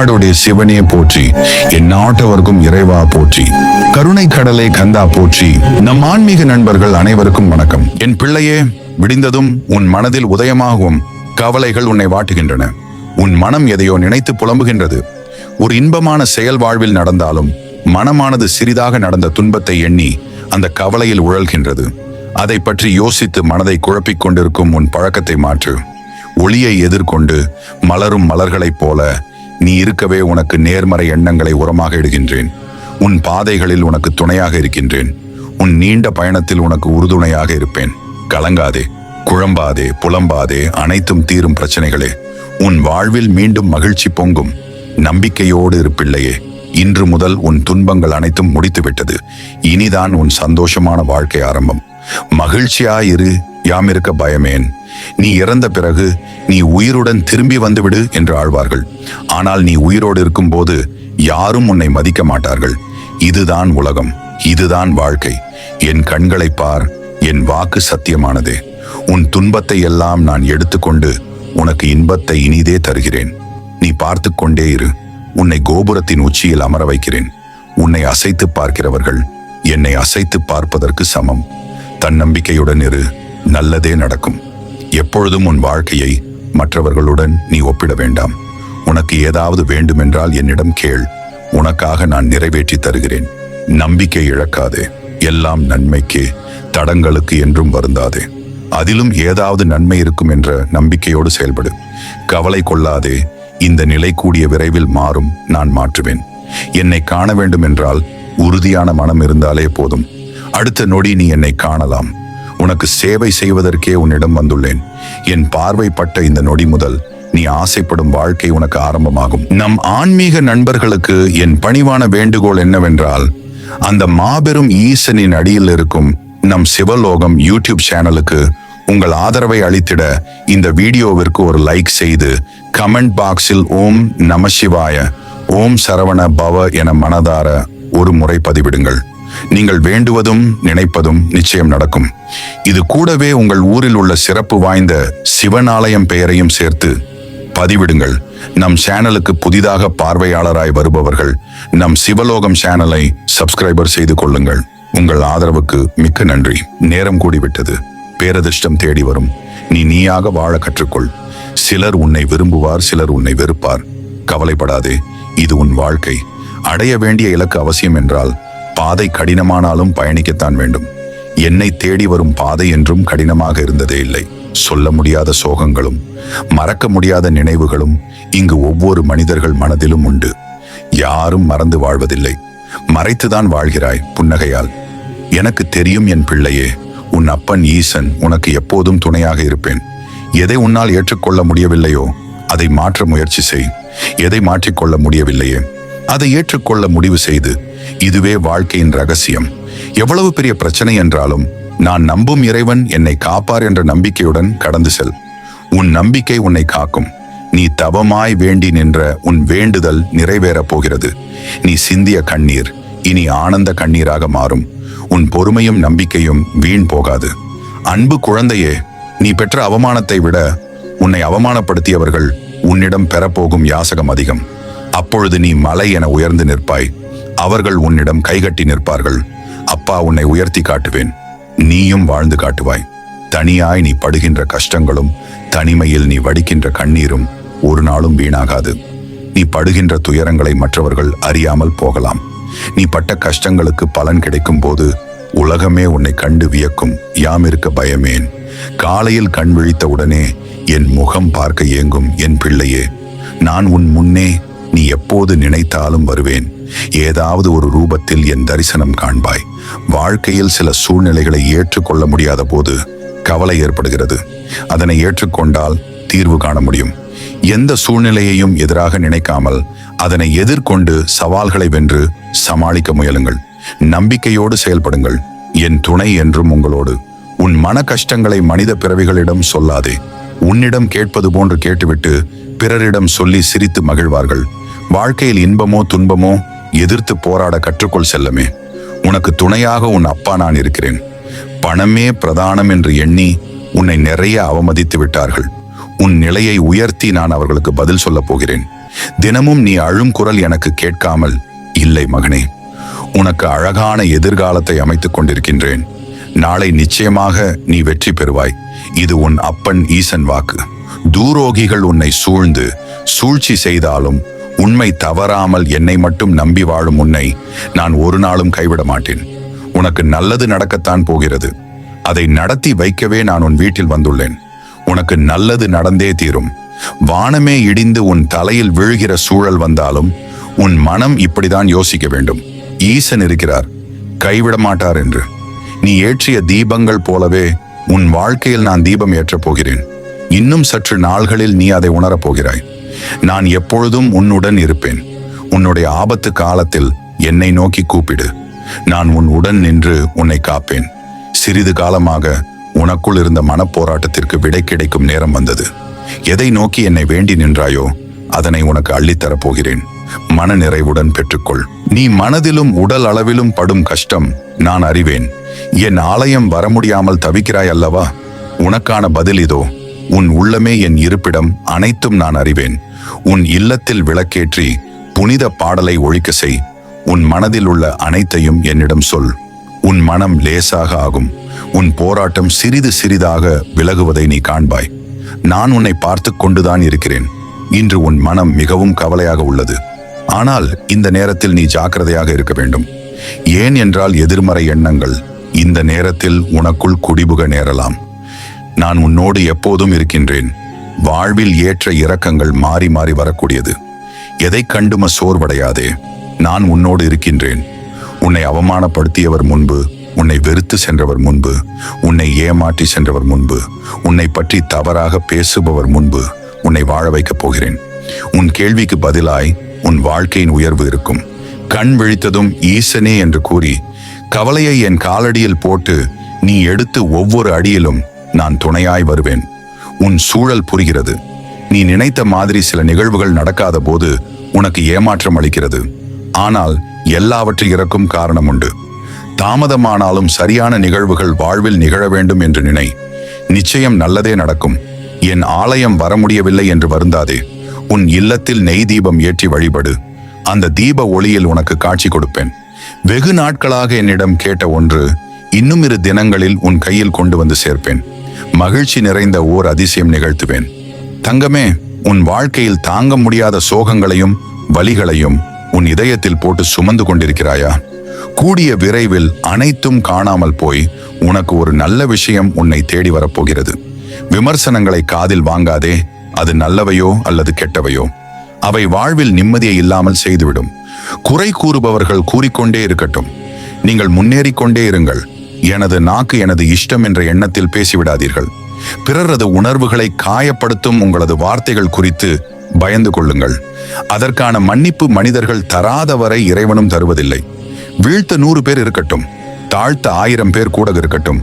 தென்னாடுடைய சிவனே போற்றி, என் நாட்டவர்க்கும் இறைவா போற்றி, கருணை கடலே கந்தா போற்றி. நம் ஆன்மீக நண்பர்கள் அனைவருக்கும் வணக்கம். என் பிள்ளையே, விடிந்ததும் உன் மனதில் உதயமாகும் கவலைகள் உன்னை வாட்டுகின்றன. உன் மனம் எதையோ நினைத்து புலம்புகின்றது. ஒரு இன்பமான செயல் வாழ்வில் நடந்தாலும் மனமானது சிறிதாக நடந்த துன்பத்தை எண்ணி அந்த கவலையில் உழல்கின்றது. அதை பற்றி யோசித்து மனதை குழப்பிக் கொண்டிருக்கும் உன் பழக்கத்தை மாற்று. ஒளியை எதிர்கொண்டு மலரும் மலர்களைப் போல நீ இருக்கவே உனக்கு நேர்மறை எண்ணங்களை உரமாக இடுகின்றேன். உன் பாதைகளில் உனக்கு துணையாக இருக்கின்றேன். உன் நீண்ட பயணத்தில் உனக்கு உறுதுணையாக இருப்பேன். கலங்காதே, குழம்பாதே, புலம்பாதே. அனைத்தும் தீரும் பிரச்சனைகளே. உன் வாழ்வில் மீண்டும் மகிழ்ச்சி பொங்கும். நம்பிக்கையோடு இருப்பில்லையே. இன்று முதல் உன் துன்பங்கள் அனைத்தும் முடித்துவிட்டது. இனிதான் உன் சந்தோஷமான வாழ்க்கை ஆரம்பம். மகிழ்ச்சியாயிரு, யாமிருக்க பயமேன். நீ இறந்த பிறகு நீ உயிருடன் திரும்பி வந்துவிடு என்று ஆழ்வார்கள். ஆனால் நீ உயிரோடு இருக்கும்போது யாரும் உன்னை மதிக்க மாட்டார்கள். இதுதான் உலகம், இதுதான் வாழ்க்கை. என் கண்களை பார், என் வாக்கு சத்தியமானதே. உன் துன்பத்தை எல்லாம் நான் எடுத்துக்கொண்டு உனக்கு இன்பத்தை இனிதே தருகிறேன். நீ பார்த்து கொண்டே இரு. உன்னை கோபுரத்தின் உச்சியில் அமர வைக்கிறேன். உன்னை அசைத்து பார்க்கிறவர்கள் என்னை அசைத்து பார்ப்பதற்கு சமம். தன்னம்பிக்கையுடன் இரு, நல்லதே நடக்கும். எப்பொழுதும் உன் வாழ்க்கையை மற்றவர்களுடன் நீ ஒப்பிட வேண்டாம். உனக்கு ஏதாவது வேண்டுமென்றால் என்னிடம் கேள். உனக்காக நான் நிறைவேற்றி தருகிறேன். நம்பிக்கை இழக்காதே. எல்லாம் நன்மைக்கே, தடங்களுக்கு என்றும் வருந்தாதே. அதிலும் ஏதாவது நன்மை இருக்கும் என்ற நம்பிக்கையோடு செயல்படு. கவலை கொள்ளாதே. இந்த நிலை கூடிய விரைவில் மாறும். நான் மாற்றுவேன். என்னை காண வேண்டும் என்றால் உறுதியான மனம் இருந்தாலே போதும். அடுத்த நொடி நீ என்னை காணலாம். உனக்கு சேவை செய்வதற்கே உன்னிடம் வந்துள்ளேன். என் பார்வைப்பட்ட இந்த நொடி முதல் நீ ஆசைப்படும் வாழ்க்கை உனக்கு ஆரம்பமாகும். நம் ஆன்மீக நண்பர்களுக்கு என் பணிவான வேண்டுகோள் என்னவென்றால், அந்த மாபெரும் ஈசனின் அடியில் இருக்கும் நம் சிவலோகம் யூடியூப் சேனலுக்கு உங்கள் ஆதரவை அளித்திட இந்த வீடியோவிற்கு ஒரு லைக் செய்து கமெண்ட் பாக்ஸில் ஓம் நமசிவாய, ஓம் சரவண பவ என மனதார ஒரு முறை பதிவிடுங்கள். நீங்கள் வேண்டுவதும் நினைப்பதும் நிச்சயம் நடக்கும். இது கூடவே உங்கள் ஊரில் உள்ள சிறப்பு வாய்ந்த சிவனாலயம் பெயரையும் சேர்த்து பதிவிடுங்கள். நம் சேனலுக்கு புதிதாக பார்வையாளராய் வருபவர்கள் நம் சிவலோகம் சேனலை சப்ஸ்கிரைபர் செய்து கொள்ளுங்கள். உங்கள் ஆதரவுக்கு மிக்க நன்றி. நேரம் கூடிவிட்டது. பேரதிர்ஷ்டம் தேடி வரும். நீயாக வாழ கற்றுக்கொள். சிலர் உன்னை விரும்புவார், சிலர் உன்னை வெறுப்பார். கவலைப்படாதே, இது உன் வாழ்க்கை. அடைய வேண்டிய இலக்கு அவசியம் என்றால் பாதை கடினமானாலும் பயணிக்கத்தான் வேண்டும். என்னை தேடி வரும் பாதை என்றும் கடினமாக இருந்ததே இல்லை. சொல்ல முடியாத சோகங்களும் மறக்க முடியாத நினைவுகளும் இங்கு ஒவ்வொரு மனிதர்கள் மனதிலும் உண்டு. யாரும் மறந்து வாழ்வதில்லை, மறைத்துதான் வாழ்கிறாய் புன்னகையால். எனக்கு தெரியும் என் பிள்ளையே, உன் அப்பன் ஈசன் உனக்கு எப்போதும் துணையாக இருப்பேன். எதை உன்னால் ஏற்றுக்கொள்ள முடியவில்லையோ அதை மாற்ற முயற்சி செய். எதை மாற்றிக்கொள்ள முடியவில்லையே அதை ஏற்றுக்கொள்ள முடிவு செய்து. இதுவே வாழ்க்கையின் ரகசியம். எவ்வளவு பெரிய பிரச்சனை என்றாலும் நான் நம்பும் இறைவன் என்னை காப்பார் என்ற நம்பிக்கையுடன் கடந்து செல். உன் நம்பிக்கை உன்னை காக்கும். நீ தவமாய் வேண்டி நின்ற உன் வேண்டுதல் நிறைவேறப் போகிறது. நீ சிந்திய கண்ணீர் இனி ஆனந்த கண்ணீராக மாறும். உன் பொறுமையும் நம்பிக்கையும் வீண் போகாது. அன்பு குழந்தையே, நீ பெற்ற அவமானத்தை விட உன்னை அவமானப்படுத்தியவர்கள் உன்னிடம் பெறப்போகும் யாசகம் அதிகம். அப்பொழுது நீ மலை என உயர்ந்து நிற்பாய். அவர்கள் உன்னிடம் கைகட்டி நிற்பார்கள். அப்பா உன்னை உயர்த்தி காட்டுவேன். நீயும் வாழ்ந்து காட்டுவாய். தனியாய் நீ படுகின்ற கஷ்டங்களும் தனிமையில் நீ வடிக்கின்ற கண்ணீரும் ஒரு நாளும் வீணாகாது. நீ படுகின்ற துயரங்களை மற்றவர்கள் அறியாமல் போகலாம். நீ பட்ட கஷ்டங்களுக்கு பலன் கிடைக்கும் போது உலகமே உன்னை கண்டு வியக்கும். யாமிருக்க பயமேன். காலையில் கண் விழித்த உடனே என் முகம் பார்க்க ஏங்கும் என் பிள்ளையே. நான் உன் முன்னே நீ எப்போது நினைத்தாலும் வருவேன். ஏதாவது ஒரு ரூபத்தில் என் தரிசனம் காண்பாய். வாழ்க்கையில் சில சூழ்நிலைகளை ஏற்றுக்கொள்ள முடியாத போது கவலை ஏற்படுகிறது. அதனை ஏற்றுக்கொண்டால் தீர்வு காண முடியும். எந்த சூழ்நிலையையும் எதிராக நினைக்காமல் அதனை எதிர்கொண்டு சவால்களை வென்று சமாளிக்க முயலுங்கள். நம்பிக்கையோடு செயல்படுங்கள். என் துணை என்றும் உங்களோடு. உன் மன கஷ்டங்களை மனித பிறவிகளிடம் சொல்லாதே. உன்னிடம் கேட்பது போன்று கேட்டுவிட்டு பிறரிடம் சொல்லி சிரித்து மகிழ்வார்கள். வாழ்க்கையில் இன்பமோ துன்பமோ எதிர்த்து போராட கற்றுக்கொள் செல்லமே. உனக்கு துணையாக உன் அப்பா நான் இருக்கிறேன். பணமே பிரதானம் என்று எண்ணி உன்னை நிறைய அவமதித்து விட்டார்கள். உன் நிலையை உயர்த்தி நான் அவர்களுக்கு பதில் சொல்ல போகிறேன். தினமும் நீ அழும் குரல் எனக்கு கேட்காமல் இல்லை மகனே. உனக்கு அழகான எதிர்காலத்தை அமைத்துக் கொண்டிருக்கின்றேன். நாளை நிச்சயமாக நீ வெற்றி பெறுவாய். இது உன் அப்பன் ஈசன் வாக்கு. தூரோகிகள் உன்னை சூழ்ந்து சூழ்ச்சி செய்தாலும் உண்மை தவறாமல் என்னை மட்டும் நம்பி வாழும் உன்னை நான் ஒரு நாளும் கைவிட மாட்டேன். உனக்கு நல்லது நடக்கத்தான் போகிறது. அதை நடத்தி வைக்கவே நான் உன் வீட்டில் வந்துள்ளேன். உனக்கு நல்லது நடந்தே தீரும். வானமே இடிந்து உன் தலையில் விழுகிற சூழல் வந்தாலும் உன் மனம் இப்படிதான் யோசிக்க வேண்டும். ஈசன் இருக்கிறார், கைவிட மாட்டார் என்று. நீ ஏற்றிய தீபங்கள் போலவே உன் வாழ்க்கையில் நான் தீபம் ஏற்றப் போகிறேன். இன்னும் சற்று நாள்களில் நீ அதை உணரப் போகிறாய். நான் எப்பொழுதும் உன்னுடன் இருப்பேன். உன்னுடைய ஆபத்து காலத்தில் என்னை நோக்கி கூப்பிடு. நான் உன் உடன் நின்று உன்னை காப்பேன். சிறிது காலமாக உனக்குள் இருந்த மனப்போராட்டத்திற்கு விடை கிடைக்கும் நேரம் வந்தது. எதை நோக்கி என்னை வேண்டி நின்றாயோ அதனை உனக்கு அள்ளித்தரப் போகிறேன். மன நிறைவுடன் பெற்றுக்கொள். நீ மனதிலும் உடல் அளவிலும் படும் கஷ்டம் நான் அறிவேன். என் ஆலயம் வர முடியாமல் தவிக்கிறாய் அல்லவா? உனக்கான பதில் இதோ. உன் உள்ளமே என் இருப்பிடம், அனைத்தும் நான் அறிவேன். உன் இல்லத்தில் விளக்கேற்றி புனித பாடலை ஒழிக்க செய். உன் மனதில் உள்ள அனைத்தையும் என்னிடம் சொல். உன் மனம் லேசாக ஆகும். உன் போராட்டம் சிறிது சிறிதாக விலகுவதை நீ காண்பாய். நான் உன்னை பார்த்து கொண்டுதான் இருக்கிறேன். இன்று உன் மனம் மிகவும் கவலையாக உள்ளது. ஆனால் இந்த நேரத்தில் நீ ஜாக்கிரதையாக இருக்க வேண்டும். ஏன் என்றால் எதிர்மறை எண்ணங்கள் இந்த நேரத்தில் உனக்குள் குடிபுக நேரலாம். நான் உன்னோடு எப்போதும் இருக்கின்றேன். வாழ்வில் ஏற்ற இறக்கங்கள் மாறி மாறி வரக்கூடியது. எதை கண்டும சோர்வடையாதே. நான் உன்னோடு இருக்கின்றேன். உன்னை அவமானப்படுத்தியவர் முன்பு, உன்னை வெறுத்து சென்றவர் முன்பு, உன்னை ஏமாற்றி சென்றவர் முன்பு, உன்னை பற்றி தவறாக பேசுபவர் முன்பு உன்னை வாழ வைக்கப் போகிறேன். உன் கேள்விக்கு பதிலாய் உன் வாழ்க்கையின் உயர்வு இருக்கும். கண் விழித்ததும் ஈசனே என்று கூறி கவலையை என் காலடியில் போட்டு நீ எடுத்து ஒவ்வொரு அடியிலும் நான் துணையாய் வருவேன். உன் சூழல் புரிகிறது. நீ நினைத்த மாதிரி சில நிகழ்வுகள் நடக்காத போது உனக்கு ஏமாற்றம் அளிக்கிறது. ஆனால் எல்லாவற்றிற்கும் காரணம் உண்டு. தாமதமானாலும் சரியான நிகழ்வுகள் வாழ்வில் நிகழ வேண்டும் என்று நினை. நிச்சயம் நல்லதே நடக்கும். என் ஆலயம் வர முடியவில்லை என்று வருந்தாதே. உன் இல்லத்தில் நெய் தீபம் ஏற்றி வழிபடு. அந்த தீப ஒளியில் உனக்கு காட்சி கொடுப்பேன். வெகு நாட்களாக என்னிடம் கேட்ட ஒன்று இன்னும் 2 தினங்களில் உன் கையில் கொண்டு வந்து சேர்ப்பேன். மகிழ்ச்சி நிறைந்த ஓர் அதிசயம் நிகழ்த்துவேன். தங்கமே, உன் வாழ்க்கையில் தாங்க முடியாத சோகங்களையும் வலிகளையும் உன் இதயத்தில் போட்டு சுமந்து கொண்டிருக்கிறாயா? கூடிய விரைவில் அனைத்தும் காணாமல் போய் உனக்கு ஒரு நல்ல விஷயம் உன்னை தேடி வரப்போகிறது. விமர்சனங்களை காதில் வாங்காதே. அது நல்லவையோ அல்லது கெட்டவையோ அவை வாழ்வில் நிம்மதியை இல்லாமல் செய்துவிடும். குறை கூறுபவர்கள் கூறிக்கொண்டே இருக்கட்டும். நீங்கள் முன்னேறிக்கொண்டே இருங்கள். எனது நாக்கு எனது இஷ்டம் என்ற எண்ணத்தில் பேசிவிடாதீர்கள். பிறரது உணர்வுகளை காயப்படுத்தும் உங்களது வார்த்தைகள் குறித்து பயந்து கொள்ளுங்கள். அதற்கான மன்னிப்பு மனிதர்கள் தராதவரை இறைவனும் தருவதில்லை. வீழ்த்த 100 பேர் இருக்கட்டும், தாழ்த்த 1000 பேர் கூட இருக்கட்டும்,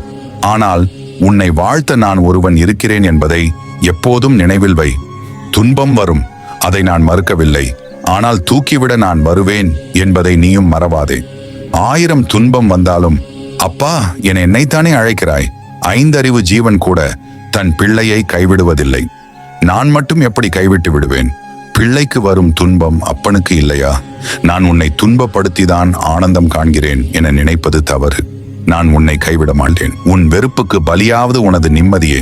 ஆனால் உன்னை வாழ்த்த நான் ஒருவன் இருக்கிறேன் என்பதை எப்போதும் நினைவில் வை. துன்பம் வரும், அதை நான் மறுக்கவில்லை. ஆனால் தூக்கிவிட நான் வருவேன் என்பதை நீயும் மறவாதே. 1000 துன்பம் வந்தாலும் அப்பா என என்னைத்தானே அழைக்கிறாய். 5 அறிவு ஜீவன் கூட தன் பிள்ளையை கைவிடுவதில்லை. நான் மட்டும் எப்படி கைவிட்டு விடுவேன்? பிள்ளைக்கு வரும் துன்பம் அப்பனுக்கு இல்லையா? நான் உன்னை துன்பப்படுத்திதான் ஆனந்தம் காண்கிறேன் என நினைப்பது தவறு. நான் உன்னை கைவிட மாட்டேன். உன் வெறுப்புக்கு பலியாவது உனது நிம்மதியே.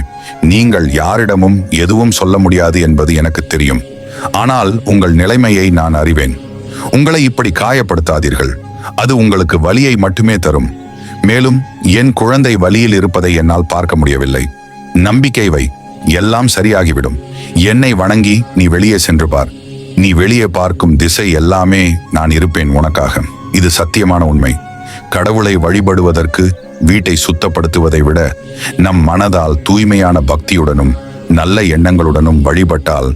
நீங்கள் யாரிடமும் எதுவும் சொல்ல முடியாது என்பது எனக்கு தெரியும். ஆனால் உங்கள் நிலைமையை நான் அறிவேன். உங்களை இப்படி காயப்படுத்தாதீர்கள். அது உங்களுக்கு வலியை மட்டுமே தரும். மேலும் என் குழந்தை வலியில் இருப்பதை என்னால் பார்க்க முடியவில்லை. நம்பிக்கை வை, எல்லாம் சரியாகிவிடும். என்னை வணங்கி நீ வெளியே சென்று பார். நீ வெளியே பார்க்கும் திசை எல்லாமே நான் இருப்பேன் உனக்காக. இது சத்தியமான உண்மை. கடவுளை வழிபடுவதற்கு வீட்டை சுத்தப்படுத்துவதை விட நம் மனதால் தூய்மையான பக்தியுடனும் நல்ல எண்ணங்களுடனும் வழிபட்டால்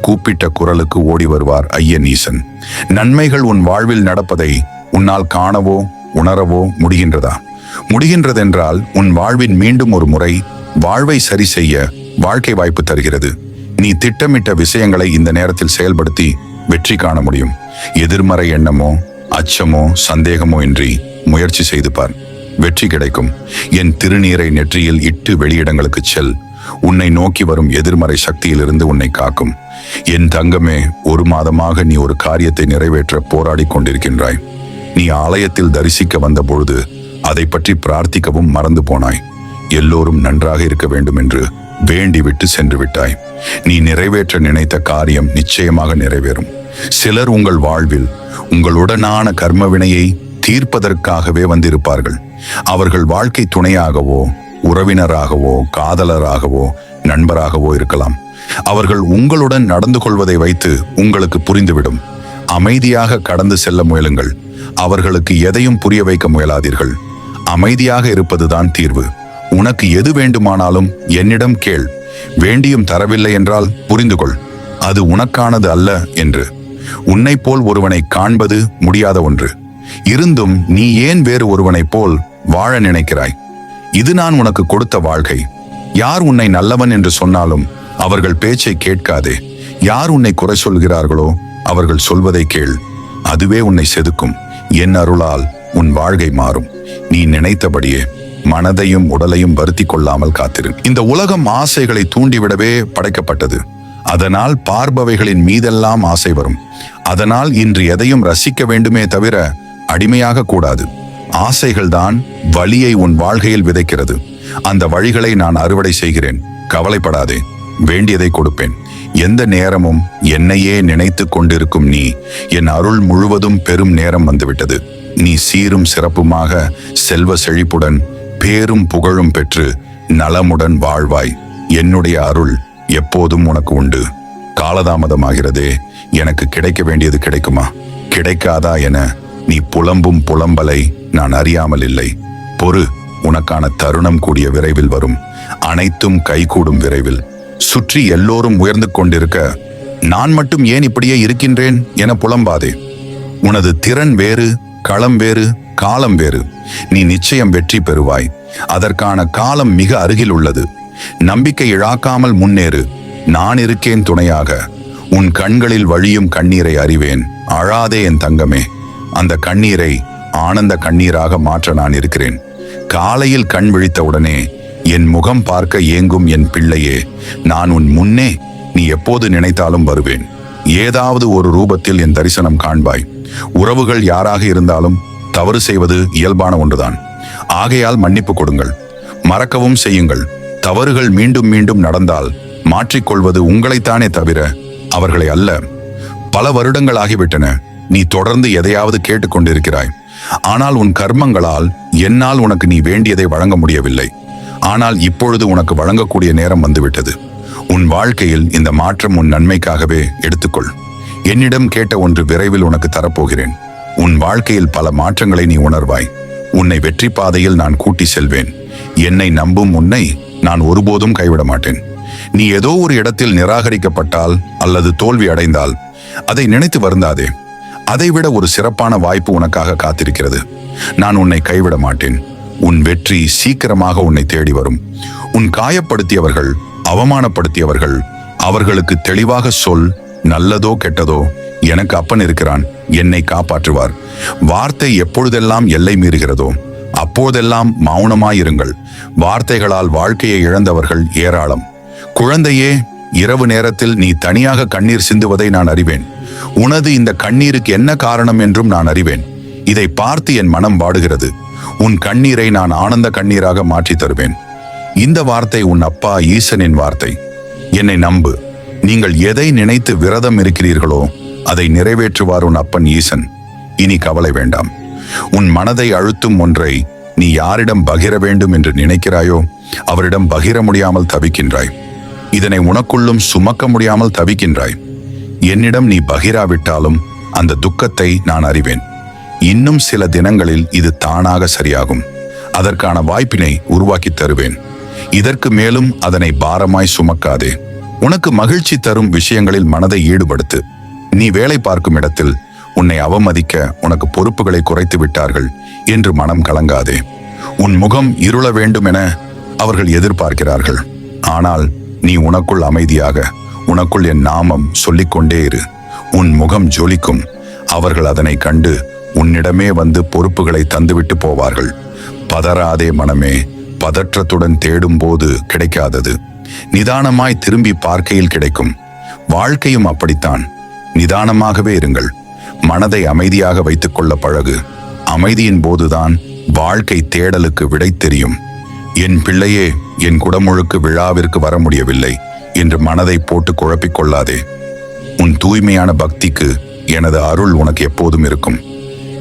கூப்பிட்ட குரலுக்கு ஓடி வருவார் ஐயன் ஈசன். நன்மைகள் உன் வாழ்வில் நடப்பதை உன்னால் காணவோ உணரவோ முடிகின்றதா? முடிகின்றதென்றால் உன் வாழ்வின் மீண்டும் ஒரு முறை வாழ்வை சரி செய்ய வாழ்க்கை வாய்ப்பு தருகிறது. நீ திட்டமிட்ட விஷயங்களை இந்த நேரத்தில் செயல்படுத்தி வெற்றி காண முடியும். எதிர்மறை எண்ணமோ அச்சமோ சந்தேகமோ இன்றி முயற்சி செய்து பார். வெற்றி கிடைக்கும். என் திருநீரை நெற்றியில் இட்டு வெளியிடங்களுக்கு செல். உன்னை நோக்கி வரும் எதிர்மறை சக்தியிலிருந்து உன்னை காக்கும். என் தங்கமே, 1 மாதமாக நீ ஒரு காரியத்தை நிறைவேற்ற போராடி கொண்டிருக்கின்றாய். நீ ஆலயத்தில் தரிசிக்க வந்த பொழுது அதை பற்றி பிரார்த்திக்கவும் மறந்து போனாய். எல்லோரும் நன்றாக இருக்க வேண்டும் என்று வேண்டிவிட்டு சென்று விட்டாய். நீ நிறைவேற்ற நினைத்த காரியம் நிச்சயமாக நிறைவேறும். சிலர் உங்கள் வாழ்வில் உங்களுடனான கர்மவினையை தீர்ப்பதற்காகவே வந்திருப்பார்கள். அவர்கள் வாழ்க்கை துணையாகவோ, உறவினராகவோ, காதலராகவோ, நண்பராகவோ இருக்கலாம். அவர்கள் உங்களுடன் நடந்து கொள்வதை வைத்து உங்களுக்கு புரிந்துவிடும். அமைதியாக கடந்து செல்ல முயலுங்கள். அவர்களுக்கு எதையும் புரிய வைக்க முயலாதீர்கள். அமைதியாக இருப்பதுதான் தீர்வு. உனக்கு எது வேண்டுமானாலும் என்னிடம் கேள். வேண்டியும் தரவில்லை என்றால் புரிந்து கொள், அது உனக்கானது அல்ல என்று. உன்னை போல் ஒருவனை காண்பது முடியாத ஒன்று. இருந்தும் நீ ஏன் வேறு ஒருவனைப் போல் வாழ நினைக்கிறாய்? இது நான் உனக்கு கொடுத்த வாழ்க்கை. யார் உன்னை நல்லவன் என்று சொன்னாலும் அவர்கள் பேச்சை கேட்காதே. யார் உன்னை குறை சொல்கிறார்களோ அவர்கள் சொல்வதை கேள். அதுவே உன்னை செதுக்கும். என் அருளால் உன் வாழ்க்கை மாறும். நீ நினைத்தபடியே மனதையும் உடலையும் வருத்தி கொள்ளாமல் காத்திரு. இந்த உலகம் ஆசைகளை தூண்டிவிடவே படைக்கப்பட்டது. அதனால் பார்ப்பவைகளின் மீதெல்லாம் ஆசை வரும். அதனால் இன்று எதையும் ரசிக்க வேண்டுமே தவிர அடிமையாக கூடாது. ஆசைகள்தான் வலியை உன் வாழ்க்கையில் விதைக்கிறது. அந்த வழிகளை நான் அறுவடை செய்கிறேன். கவலைப்படாதே, வேண்டியதை கொடுப்பேன். எந்த நேரமும் என்னையே நினைத்து கொண்டிருக்கும் நீ, என் அருள் முழுவதும் பெரும் நேரம் வந்துவிட்டது. நீ சீரும் சிறப்புமாக செல்வ செழிப்புடன் பேரும் புகழும் பெற்று நலமுடன் வாழ்வாய். என்னுடைய அருள் எப்போதும் உனக்கு உண்டு. காலதாமதமாகிறதே, எனக்கு கிடைக்க வேண்டியது கிடைக்குமா, கிடைக்காதா என நீ புலம்பும் புலம்பலை நான் அறியாமல் இல்லை. பொறு, உனக்கான தருணம் கூடிய விரைவில் வரும். அனைத்தும் கைகூடும் விரைவில். சுற்றி எல்லோரும் உயர்ந்து கொண்டிருக்க நான் மட்டும் ஏன் இப்படியே இருக்கின்றேன் என புலம்பாதே. உனது திறன் வேறு, களம் வேறு, காலம் வேறு. நீ நிச்சயம் வெற்றி பெறுவாய். அதற்கான காலம் மிக அருகில் உள்ளது. நம்பிக்கை இழக்காமல் முன்னேறு. நான் இருக்கேன் துணையாக. உன் கண்களில் வழியும் கண்ணீரை அறிவேன். அழாதே என் தங்கமே. அந்த கண்ணீரை ஆனந்த கண்ணீராக மாற்ற நான் இருக்கிறேன். காலையில் கண் விழித்தவுடனே என் முகம் பார்க்க ஏங்கும் என் பிள்ளையே, நான் உன் முன்னே நீ எப்போது நினைத்தாலும் வருவேன். ஏதாவது ஒரு ரூபத்தில் என் தரிசனம் காண்பாய். உறவுகள் யாராக இருந்தாலும் தவறு செய்வது இயல்பான ஒன்றுதான். ஆகையால் மன்னிப்பு கொடுங்கள், மறக்கவும் செய்யுங்கள். தவறுகள் மீண்டும் மீண்டும் நடந்தால் மாற்றிக்கொள்வது உங்களைத்தானே தவிர அவர்களை அல்ல. பல வருடங்கள் ஆகிவிட்டன. நீ தொடர்ந்து எதையாவது கேட்டுக்கொண்டிருக்கிறாய். ஆனால் உன் கர்மங்களால் என்னால் உனக்கு நீ வேண்டியதை வழங்க முடியவில்லை. ஆனால் இப்பொழுது உனக்கு வழங்கக்கூடிய நேரம் வந்துவிட்டது. உன் வாழ்க்கையில் இந்த மாற்றம் உன் நன்மைக்காகவே எடுத்துக்கொள். என்னிடம் கேட்ட ஒன்று விரைவில் உனக்கு தரப்போகிறேன். உன் வாழ்க்கையில் பல மாற்றங்களை நீ உணர்வாய். உன்னை வெற்றி பாதையில் நான் கூட்டி செல்வேன். என்னை நம்பும் உன்னை நான் ஒருபோதும் கைவிட மாட்டேன். நீ ஏதோ ஒரு இடத்தில் நிராகரிக்கப்பட்டால் அல்லது தோல்வி அடைந்தால் அதை நினைத்து வருந்தாதே. அதைவிட ஒரு சிறப்பான வாய்ப்பு உனக்காக காத்திருக்கிறது. நான் உன்னை கைவிட மாட்டேன். உன் வெற்றி சீக்கிரமாக உன்னை தேடி வரும். உன் காயப்படுத்தியவர்கள், அவமானப்படுத்தியவர்கள், அவர்களுக்கு தெளிவாக சொல். நல்லதோ கெட்டதோ எனக்கு அப்பன் இருக்கிறான், என்னை காப்பாற்றுவார். வார்த்தை எப்பொழுதெல்லாம் எல்லை மீறுகிறதோ அப்போதெல்லாம் மௌனமாயிருங்கள். வார்த்தைகளால் வாழ்க்கையை இழந்தவர்கள் ஏராளம். குழந்தையே, இரவு நேரத்தில் நீ தனியாக கண்ணீர் சிந்துவதை நான் அறிவேன். உனது இந்த கண்ணீருக்கு என்ன காரணம் என்றும் நான் அறிவேன். இதை பார்த்து என் மனம் வாடுகிறது. உன் கண்ணீரை நான் ஆனந்த கண்ணீராக மாற்றி தருவேன். இந்த வார்த்தை உன் அப்பா ஈசனின் வார்த்தை. என்னை நம்பு. நீங்கள் எதை நினைத்து விரதம் இருக்கிறீர்களோ அதை நிறைவேற்றுவார் உன் அப்பன் ஈசன். இனி கவலை வேண்டாம். உன் மனதை அழுத்தும் ஒன்றை நீ யாரிடம் பகிர வேண்டும் என்று நினைக்கிறாயோ அவரிடம் பகிர முடியாமல் தவிக்கின்றாய். இதனை உனக்குள்ளும் சுமக்க முடியாமல் தவிக்கின்றாய். என்னிடம் நீ பகிராவிட்டாலும் அந்த துக்கத்தை நான் அறிவேன். இன்னும் சில தினங்களில் இது தானாக சரியாகும். அதற்கான வாய்ப்பினை உருவாக்கி தருவேன். இதற்கு மேலும் அதனை பாரமாய் சுமக்காதே. உனக்கு மகிழ்ச்சி தரும் விஷயங்களில் மனதை ஈடுபடுத்து. நீ வேலை பார்க்கும் இடத்தில் உன்னை அவமதிக்க உனக்கு பொறுப்புகளை குறைத்து விட்டார்கள் என்று மனம் கலங்காதே. உன் முகம் இருள வேண்டும் என அவர்கள் எதிர்பார்க்கிறார்கள். ஆனால் நீ உனக்குள் அமைதியாக, உனக்குள் என் நாமம் சொல்லிக்கொண்டே இரு. உன் முகம் ஜொலிக்கும். அவர்கள் அதனை கண்டு உன்னிடமே வந்து பொறுப்புகளை தந்துவிட்டு போவார்கள். பதறாதே மனமே, பதற்றத்துடன் தேடும் போது கிடைக்காதது நிதானமாய் திரும்பி பார்க்கையில் கிடைக்கும். வாழ்க்கையும் அப்படித்தான். நிதானமாகவே இருங்கள். மனதை அமைதியாக வைத்துக் கொள்ள பழகு. அமைதியின் போதுதான் வாழ்க்கை தேடலுக்கு விடை தெரியும். என் பிள்ளையே, என் குடமுழுக்கு விழாவிற்கு வர முடியவில்லை என்று மனதை போட்டு குழப்பிக் கொள்ளாதே. உன் தூய்மையான பக்திக்கு எனது அருள் உனக்கு எப்போதும் இருக்கும்.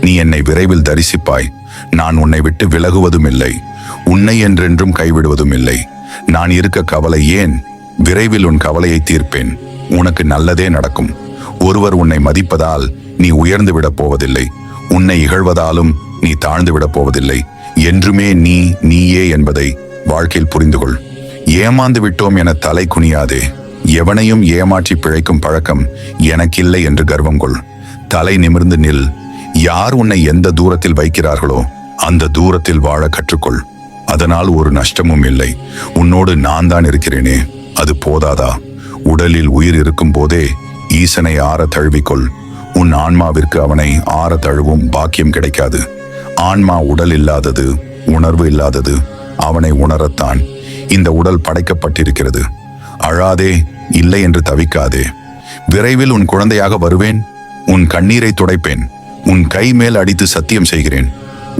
நீ என்னை விரைவில் தரிசிப்பாய். நான் உன்னை விட்டு விலகுவதும் இல்லை, உன்னை என்றென்றும் கைவிடுவதும் இல்லை. நான் இருக்க கவலை ஏன்? விரைவில் உன் கவலையை தீர்ப்பேன். உனக்கு நல்லதே நடக்கும். ஒருவர் உன்னை மதிப்பதால் நீ உயர்ந்து விடப் போவதில்லை. உன்னை இகழ்வதாலும் நீ தாழ்ந்து விடப் போவதில்லை. என்றுமே நீ நீயே என்பதை வாழ்க்கையில் புரிந்து கொள். ஏமாந்து விட்டோம் என தலை குனியாதே. எவனையும் ஏமாற்றி பிழைக்கும் பழக்கம் எனக்கில்லை என்று கர்வம் கொள். தலை நிமிர்ந்து நில். யார் உன்னை எந்த தூரத்தில் வைக்கிறார்களோ அந்த தூரத்தில் வாழ கற்றுக்கொள். அதனால் ஒரு நஷ்டமும் இல்லை. உன்னோடு நான் தான் இருக்கிறேனே, அது போதாதா? உடலில் உயிர் இருக்கும் போதே ஈசனை ஆற தழுவிக்கொள். உன் ஆன்மாவிற்கு அவனை ஆற தழுவும் பாக்கியம் கிடைக்காது. ஆன்மா உடல் இல்லாதது, உணர்வு இல்லாதது. அவனை உணரத்தான் இந்த உடல் படைக்கப்பட்டிருக்கிறது. அழாதே, இல்லை என்று தவிக்காதே. விரைவில் உன் குழந்தையாக வருவேன். உன் கண்ணீரை துடைப்பேன். உன் கை மேல் அடித்து சத்தியம் செய்கிறேன்.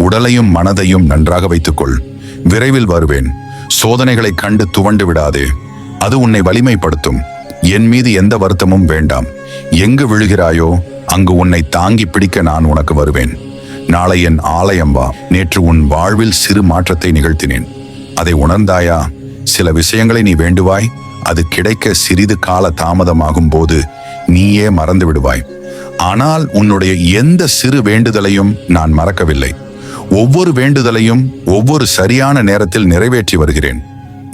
உடலையும் மனதையும் நன்றாக வைத்துக்கொள். விரைவில் வருவேன். சோதனைகளை கண்டு துவண்டு விடாதே. அது உன்னை வலிமைப்படுத்தும். என் மீது எந்த வருத்தமும் வேண்டாம். எங்கு விழுகிறாயோ அங்கு உன்னை தாங்கி பிடிக்க நான் உனக்கு வருவேன். நாளை என் ஆலயம் வா. நேற்று உன் வாழ்வில் சிறு மாற்றத்தை நிகழ்த்தினேன். அதை உணர்ந்தாயா? சில விஷயங்களை நீ வேண்டுவாய். அது கிடைக்க சிறிது கால தாமதமாகும் போது நீயே மறந்து விடுவாய். ஆனால் உன்னுடைய எந்த சிறு வேண்டுதலையும் நான் மறக்கவில்லை. ஒவ்வொரு வேண்டுதலையும் ஒவ்வொரு சரியான நேரத்தில் நிறைவேற்றி வருகிறேன்.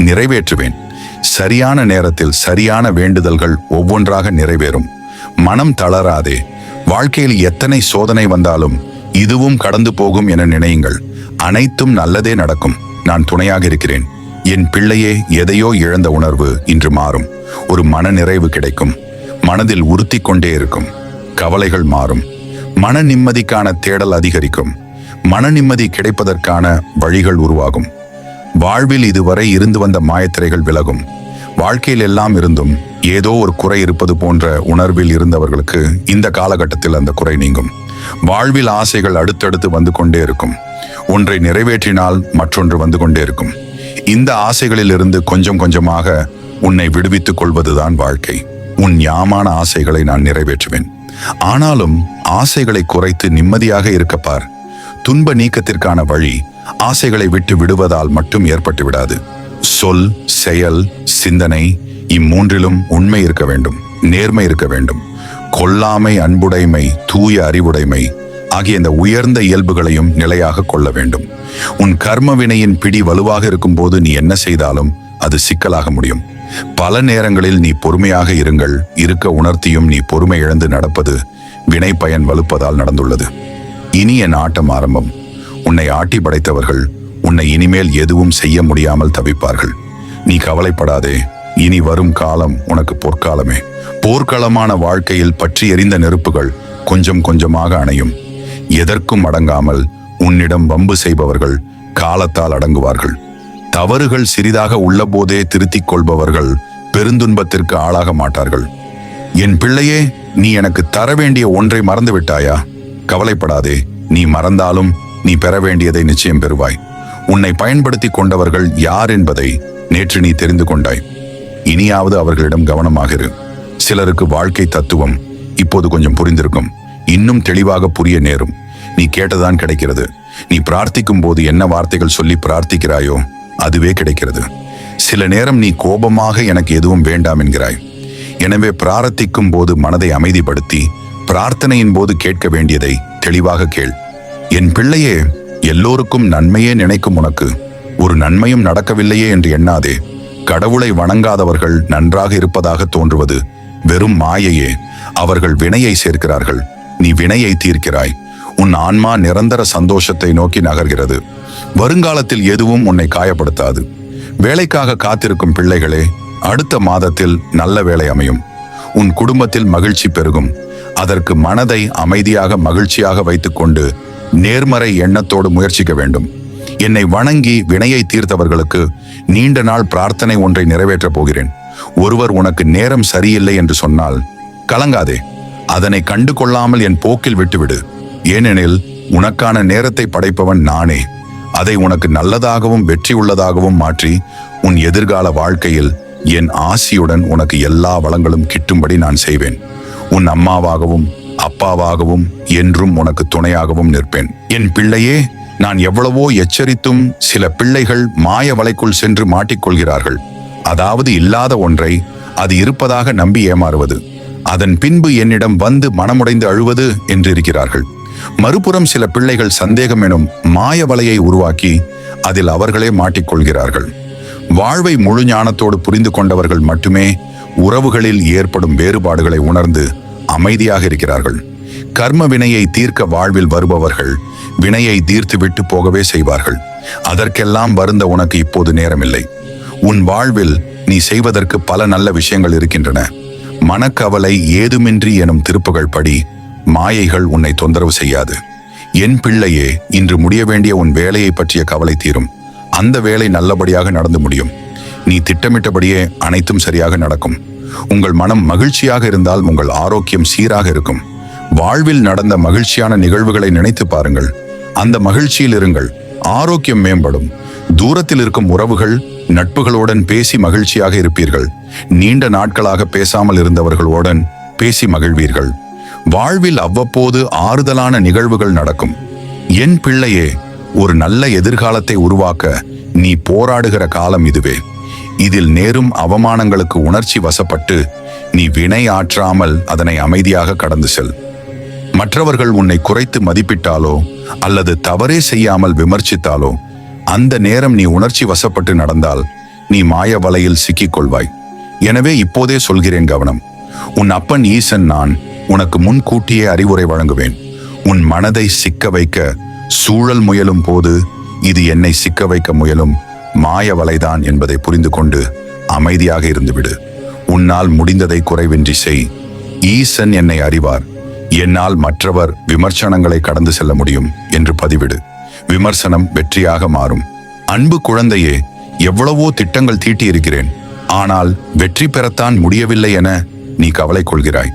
நிறைவேற்றுவேன். சரியான நேரத்தில் சரியான வேண்டுதல்கள் ஒவ்வொன்றாக நிறைவேறும். மனம் தளராதே. வாழ்க்கையில் எத்தனை சோதனை வந்தாலும் இதுவும் கடந்து போகும் என நினையுங்கள். அனைத்தும் நல்லதே நடக்கும். நான் துணையாக இருக்கிறேன். என் பிள்ளையே, எதையோ இழந்த உணர்வு இன்று மாறும். ஒரு மன நிறைவு கிடைக்கும். மனதில் உறுத்தி கொண்டே இருக்கும். கவலைகள் மாறும். மன நிம்மதிக்கான தேடல் அதிகரிக்கும். மன நிம்மதி கிடைப்பதற்கான வழிகள் உருவாகும். வாழ்வில் இதுவரை இருந்து வந்த மாயத்திரைகள் விலகும். வாழ்க்கையில் எல்லாம் இருந்தும் ஏதோ ஒரு குறை இருப்பது போன்ற உணர்வில் இருந்தவர்களுக்கு இந்த காலகட்டத்தில் அந்த குறை நீங்கும். வாழ்வில் ஆசைகள் அடுத்தடுத்து வந்து கொண்டே இருக்கும். ஒன்றை நிறைவேற்றினால் மற்றொன்று வந்து கொண்டே இருக்கும். இந்த ஆசைகளில் இருந்து கொஞ்சம் கொஞ்சமாக உன்னை விடுவித்துக் கொள்வதுதான் வாழ்க்கை. உன் ஞாமான ஆசைகளை நான் நிறைவேற்றுவேன். ஆனாலும் ஆசைகளை குறைத்து நிம்மதியாக இருக்கப்பார். துன்ப நீக்கத்திற்கான வழி ஆசைகளை விட்டு விடுவதால் மட்டும் ஏற்பட்டு விடாது. சொல், செயல், சிந்தனை இம்மூன்றிலும் உண்மை இருக்க வேண்டும். நேர்மை இருக்க வேண்டும். கொல்லாமை, அன்புடைமை, தூய அறிவுடைமை ஆகிய இந்த உயர்ந்த இயல்புகளையும் நிலையாக கொள்ள வேண்டும். உன் கர்ம வினையின் பிடி வலுவாக இருக்கும் போது நீ என்ன செய்தாலும் அது சிக்கலாக முடியும். பல நேரங்களில் நீ பொறுமையாக இருக்க உணர்த்தியும் நீ பொறுமை இழந்து நடப்பது வினை பயன் வலுப்பதால் நடந்துள்ளது. இனி என் ஆட்டம் ஆரம்பம். உன்னை ஆட்டி படைத்தவர்கள் உன்னை இனிமேல் எதுவும் செய்ய முடியாமல் தவிப்பார்கள். நீ கவலைப்படாதே. இனி வரும் காலம் உனக்கு பொற்காலமே. போர்க்களமான வாழ்க்கையில் பற்றி எரிந்த நெருப்புகள் கொஞ்சம் கொஞ்சமாக அணையும். எதற்கும் அடங்காமல் உன்னிடம் வம்பு செய்பவர்கள் காலத்தால் அடங்குவார்கள். தவறுகள் சிறிதாக உள்ள போதே திருத்திக் கொள்பவர்கள் பெருந்துன்பத்திற்கு ஆளாக மாட்டார்கள். என் பிள்ளையே, நீ எனக்கு தர வேண்டிய ஒன்றை மறந்து விட்டாயா? கவலைப்படாதே. நீ மறந்தாலும் நீ பெற வேண்டியதை நிச்சயம் பெறுவாய். உன்னை பயன்படுத்தி கொண்டவர்கள் யார் என்பதை நேற்று நீ தெரிந்து கொண்டாய். இனியாவது அவர்களிடம் கவனமாக இரு. சிலருக்கு வாழ்க்கை தத்துவம் இப்போது கொஞ்சம் புரிந்திருக்கும். இன்னும் தெளிவாக புரிய நேரும். நீ கேட்டதான் கிடைக்கிறது. நீ பிரார்த்திக்கும் போது என்ன வார்த்தைகள் சொல்லி பிரார்த்திக்கிறாயோ அதுவே கிடைக்கிறது. சில நேரம் நீ கோபமாக எனக்கு எதுவும் வேண்டாம் என்கிறாய். எனவே பிரார்த்திக்கும் போது மனதை அமைதிப்படுத்தி பிரார்த்தனையின் போது கேட்க வேண்டியதை தெளிவாக கேள். என் பிள்ளையே, எல்லோருக்கும் நன்மையே நினைக்கும் உனக்கு ஒரு நன்மையும் நடக்கவில்லையே என்று எண்ணாதே. கடவுளை வணங்காதவர்கள் நன்றாக இருப்பதாக தோன்றுவது வெறும் மாயையே. அவர்கள் வினையை சேர்க்கிறார்கள். நீ வினையை தீர்க்கிறாய். உன் ஆன்மா நிரந்தர சந்தோஷத்தை நோக்கி நகர்கிறது. வருங்காலத்தில் எதுவும் உன்னை காயப்படுத்தாது. வேலைக்காக காத்திருக்கும் பிள்ளைகளே, அடுத்த மாதத்தில் நல்ல வேலை அமையும். உன் குடும்பத்தில் மகிழ்ச்சி பெருகும். அதற்கு மனதை அமைதியாக மகிழ்ச்சியாக வைத்துக்கொண்டு நேர்மறை எண்ணத்தோடு முயற்சிக்க வேண்டும். என்னை வணங்கி வினையை தீர்த்தவர்களுக்கு நீண்ட நாள் பிரார்த்தனை ஒன்றை நிறைவேற்றப் போகிறேன். ஒருவர் உனக்கு நேரம் சரியில்லை என்று சொன்னால் கலங்காதே, அதனை கண்டு கொள்ளாமல் என் போக்கில் விட்டுவிடு. ஏனெனில் உனக்கான நேரத்தை படைப்பவன் நானே. அதை உனக்கு நல்லதாகவும் வெற்றி உள்ளதாகவும் மாற்றி உன் எதிர்கால வாழ்க்கையில் என் ஆசியுடன் உனக்கு எல்லா வளங்களும் கிட்டும்படி நான் செய்வேன். உன் அம்மாவாகவும் அப்பாவாகவும் என்றும் உனக்கு துணையாகவும் நிற்பேன். என் பிள்ளையே, நான் எவ்வளவோ எச்சரித்தும் சில பிள்ளைகள் மாய வலைக்குள் சென்று மாட்டிக்கொள்கிறார்கள். அதாவது இல்லாத ஒன்றை அது இருப்பதாக நம்பி ஏமாறுவது, அதன் பின்பு என்னிடம் வந்து மனமுடைந்து அழுவது என்று இருக்கிறார்கள். மறுபுறம் சில பிள்ளைகள் சந்தேகம் எனும் மாய வலையை உருவாக்கி அதில் அவர்களே மாட்டிக்கொள்கிறார்கள். வாழ்வை முழு ஞானத்தோடு புரிந்து கொண்டவர்கள் மட்டுமே உறவுகளில் ஏற்படும் வேறுபாடுகளை உணர்ந்து அமைதியாக இருக்கிறார்கள். கர்ம வினையை தீர்க்க வாழ்வில் வருபவர்கள் வினையை தீர்த்து விட்டு போகவே செய்வார்கள். அதற்கெல்லாம் வருந்த உனக்கு இப்போது நேரமில்லை. உன் வாழ்வில் நீ செய்வதற்கு பல நல்ல விஷயங்கள் இருக்கின்றன. மனக்கவலை ஏதுமின்றி எனும் திருப்புகள் படி மாயைகள் உன்னை தொந்தரவு செய்யாது. என் பிள்ளையே, இன்று முடிய வேண்டிய உன் வேலையை பற்றிய கவலை தீரும். அந்த வேலை நல்லபடியாக நடந்து முடியும். நீ திட்டமிட்டபடியே அனைத்தும் சரியாக நடக்கும். உங்கள் மனம் மகிழ்ச்சியாக இருந்தால் உங்கள் ஆரோக்கியம் சீராக இருக்கும். வாழ்வில் நடந்த மகிழ்ச்சியான நிகழ்வுகளை நினைத்து பாருங்கள். அந்த மகிழ்ச்சியில் இருங்கள். ஆரோக்கியம் மேம்படும். தூரத்தில் இருக்கும் உறவுகள் நட்புகளுடன் பேசி மகிழ்ச்சியாக இருப்பீர்கள். நீண்ட நாட்களாக பேசாமல் இருந்தவர்களுடன் பேசி மகிழ்வீர்கள். வாழ்வில் அவ்வப்போது ஆறுதலான நிகழ்வுகள் நடக்கும். என் பிள்ளையே, ஒரு நல்ல எதிர்காலத்தை உருவாக்க நீ போராடுகிற காலம் இதுவே. இதில் நேரும் அவமானங்களுக்கு உணர்ச்சி வசப்பட்டு நீ வினை ஆற்றாமல் அதனை அமைதியாக கடந்து செல். மற்றவர்கள் உன்னை குறைத்து மதிப்பிட்டாலோ அல்லது தவறே செய்யாமல் விமர்சித்தாலோ அந்த நேரம் நீ உணர்ச்சி வசப்பட்டு நடந்தால் நீ மாய வலையில் சிக்கிக்கொள்வாய். எனவே இப்போதே சொல்கிறேன், கவனம். உன் அப்பன் ஈசன் நான் உனக்கு முன்கூட்டியே அறிவுரை வழங்குவேன். உன் மனதை சிக்க வைக்க சூழல் முயலும் போது இது என்னை சிக்க வைக்க முயலும் மாய வலைதான் என்பதை புரிந்து கொண்டு அமைதியாக இருந்துவிடு. உன்னால் முடிந்ததை குறைவின்றி செய். ஈசன் என்னை அறிவார். என்னால் மற்றவர் விமர்சனங்களை கடந்து செல்ல முடியும் என்று பதிவிடு. விமர்சனம் வெற்றியாக மாறும். அன்பு குழந்தையே, எவ்வளவோ திட்டங்கள் தீட்டியிருக்கிறேன், ஆனால் வெற்றி பெறத்தான் முடியவில்லை என நீ கவலை கொள்கிறாய்.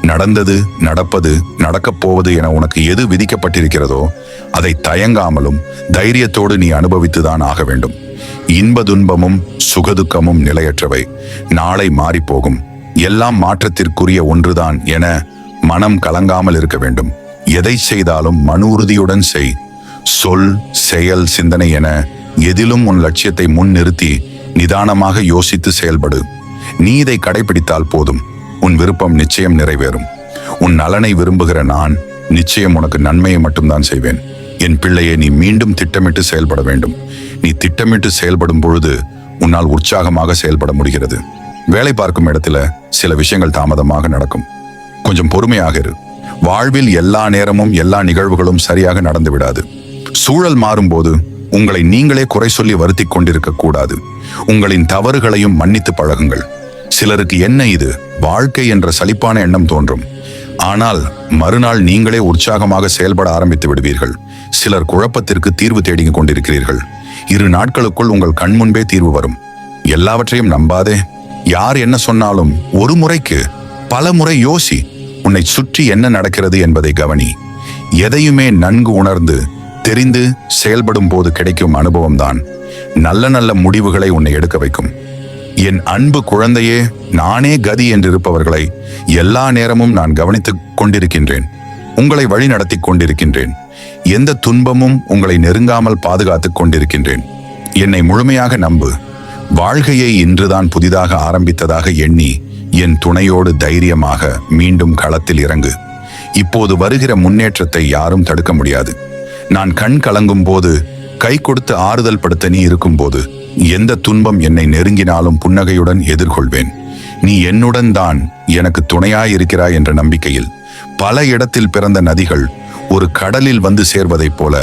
நடந்தது, நடப்பது, நடக்கப் போவது என உனக்கு எது விதிக்கப்பட்டிருக்கிறதோ அதை தயங்காமலும் தைரியத்தோடு நீ அனுபவித்துதான் ஆக வேண்டும். இன்ப துன்பமும் சுகதுக்கமும் நிலையற்றவை. நாளை மாறிப்போகும். எல்லாம் மாற்றத்திற்குரிய ஒன்றுதான் என மனம் கலங்காமல் இருக்க வேண்டும். எதை செய்தாலும் மன உறுதியுடன் செய். சொல், செயல், சிந்தனை என எதிலும் உன் லட்சியத்தை முன் நிறுத்தி நிதானமாக யோசித்து செயல்படு. நீ இதை கடைபிடித்தால் போதும். உன் விருப்பம் நிச்சயம் நிறைவேறும். உன் நலனை விரும்புகிற நான் நிச்சயம் உனக்கு நன்மையை மட்டும்தான் செய்வேன். என் பிள்ளையை, நீ மீண்டும் திட்டமிட்டு செயல்பட வேண்டும். நீ திட்டமிட்டு செயல்படும் பொழுது உன்னால் உற்சாகமாக செயல்பட முடிகிறது. வேலை பார்க்கும் இடத்துல சில விஷயங்கள் தாமதமாக நடக்கும். கொஞ்சம் பொறுமையாக இரு. வாழ்வில் எல்லா நேரமும் எல்லா நிகழ்வுகளும் சரியாக நடந்து விடாது. சூழல் மாறும்போது உங்களை நீங்களே குறை சொல்லி வருத்தி கொண்டிருக்க கூடாது. உங்களின் தவறுகளையும் மன்னித்து பழகுங்கள். சிலருக்கு என்ன இது வாழ்க்கை என்ற சலிப்பான எண்ணம் தோன்றும். ஆனால் மறுநாள் நீங்களே உற்சாகமாக செயல்பட ஆரம்பித்து விடுவீர்கள். சிலர் குழப்பத்திற்கு தீர்வு தேடி கொண்டிருக்கிறீர்கள். 2 நாட்களுக்குள் உங்கள் கண் முன்பே தீர்வு வரும். எல்லாவற்றையும் நம்பாதே. யார் என்ன சொன்னாலும் ஒரு முறைக்கு பல முறை யோசி. உன்னை சுற்றி என்ன நடக்கிறது என்பதை கவனி. எதையுமே நன்கு உணர்ந்து தெரிந்து செயல்படும் போது கிடைக்கும் அனுபவம்தான் நல்ல நல்ல முடிவுகளை உன்னை எடுக்க வைக்கும். என் அன்பு குழந்தையே, நானே கதி என்றிருப்பவர்களை எல்லா நேரமும் நான் கவனித்துக் கொண்டிருக்கின்றேன். உங்களை வழி நடத்தி கொண்டிருக்கின்றேன். எந்த துன்பமும் உங்களை நெருங்காமல் பாதுகாத்துக் கொண்டிருக்கின்றேன். என்னை முழுமையாக நம்பு. வாழ்க்கையை இன்றுதான் புதிதாக ஆரம்பித்ததாக எண்ணி என் துணையோடு தைரியமாக மீண்டும் களத்தில் இறங்கு. இப்போது வருகிற முன்னேற்றத்தை யாரும் தடுக்க முடியாது. நான் கண் கலங்கும் போது கை கொடுத்து ஆறுதல் படுத்த நீ இருக்கும்போது எந்த துன்பம் என்னை நெருங்கினாலும் புன்னகையுடன் எதிர்கொள்வேன். நீ என்னுடன் தான் எனக்கு துணையாயிருக்கிறாய் என்ற நம்பிக்கையில் பல இடத்தில் பிறந்த நதிகள் ஒரு கடலில் வந்து சேர்வதைப் போல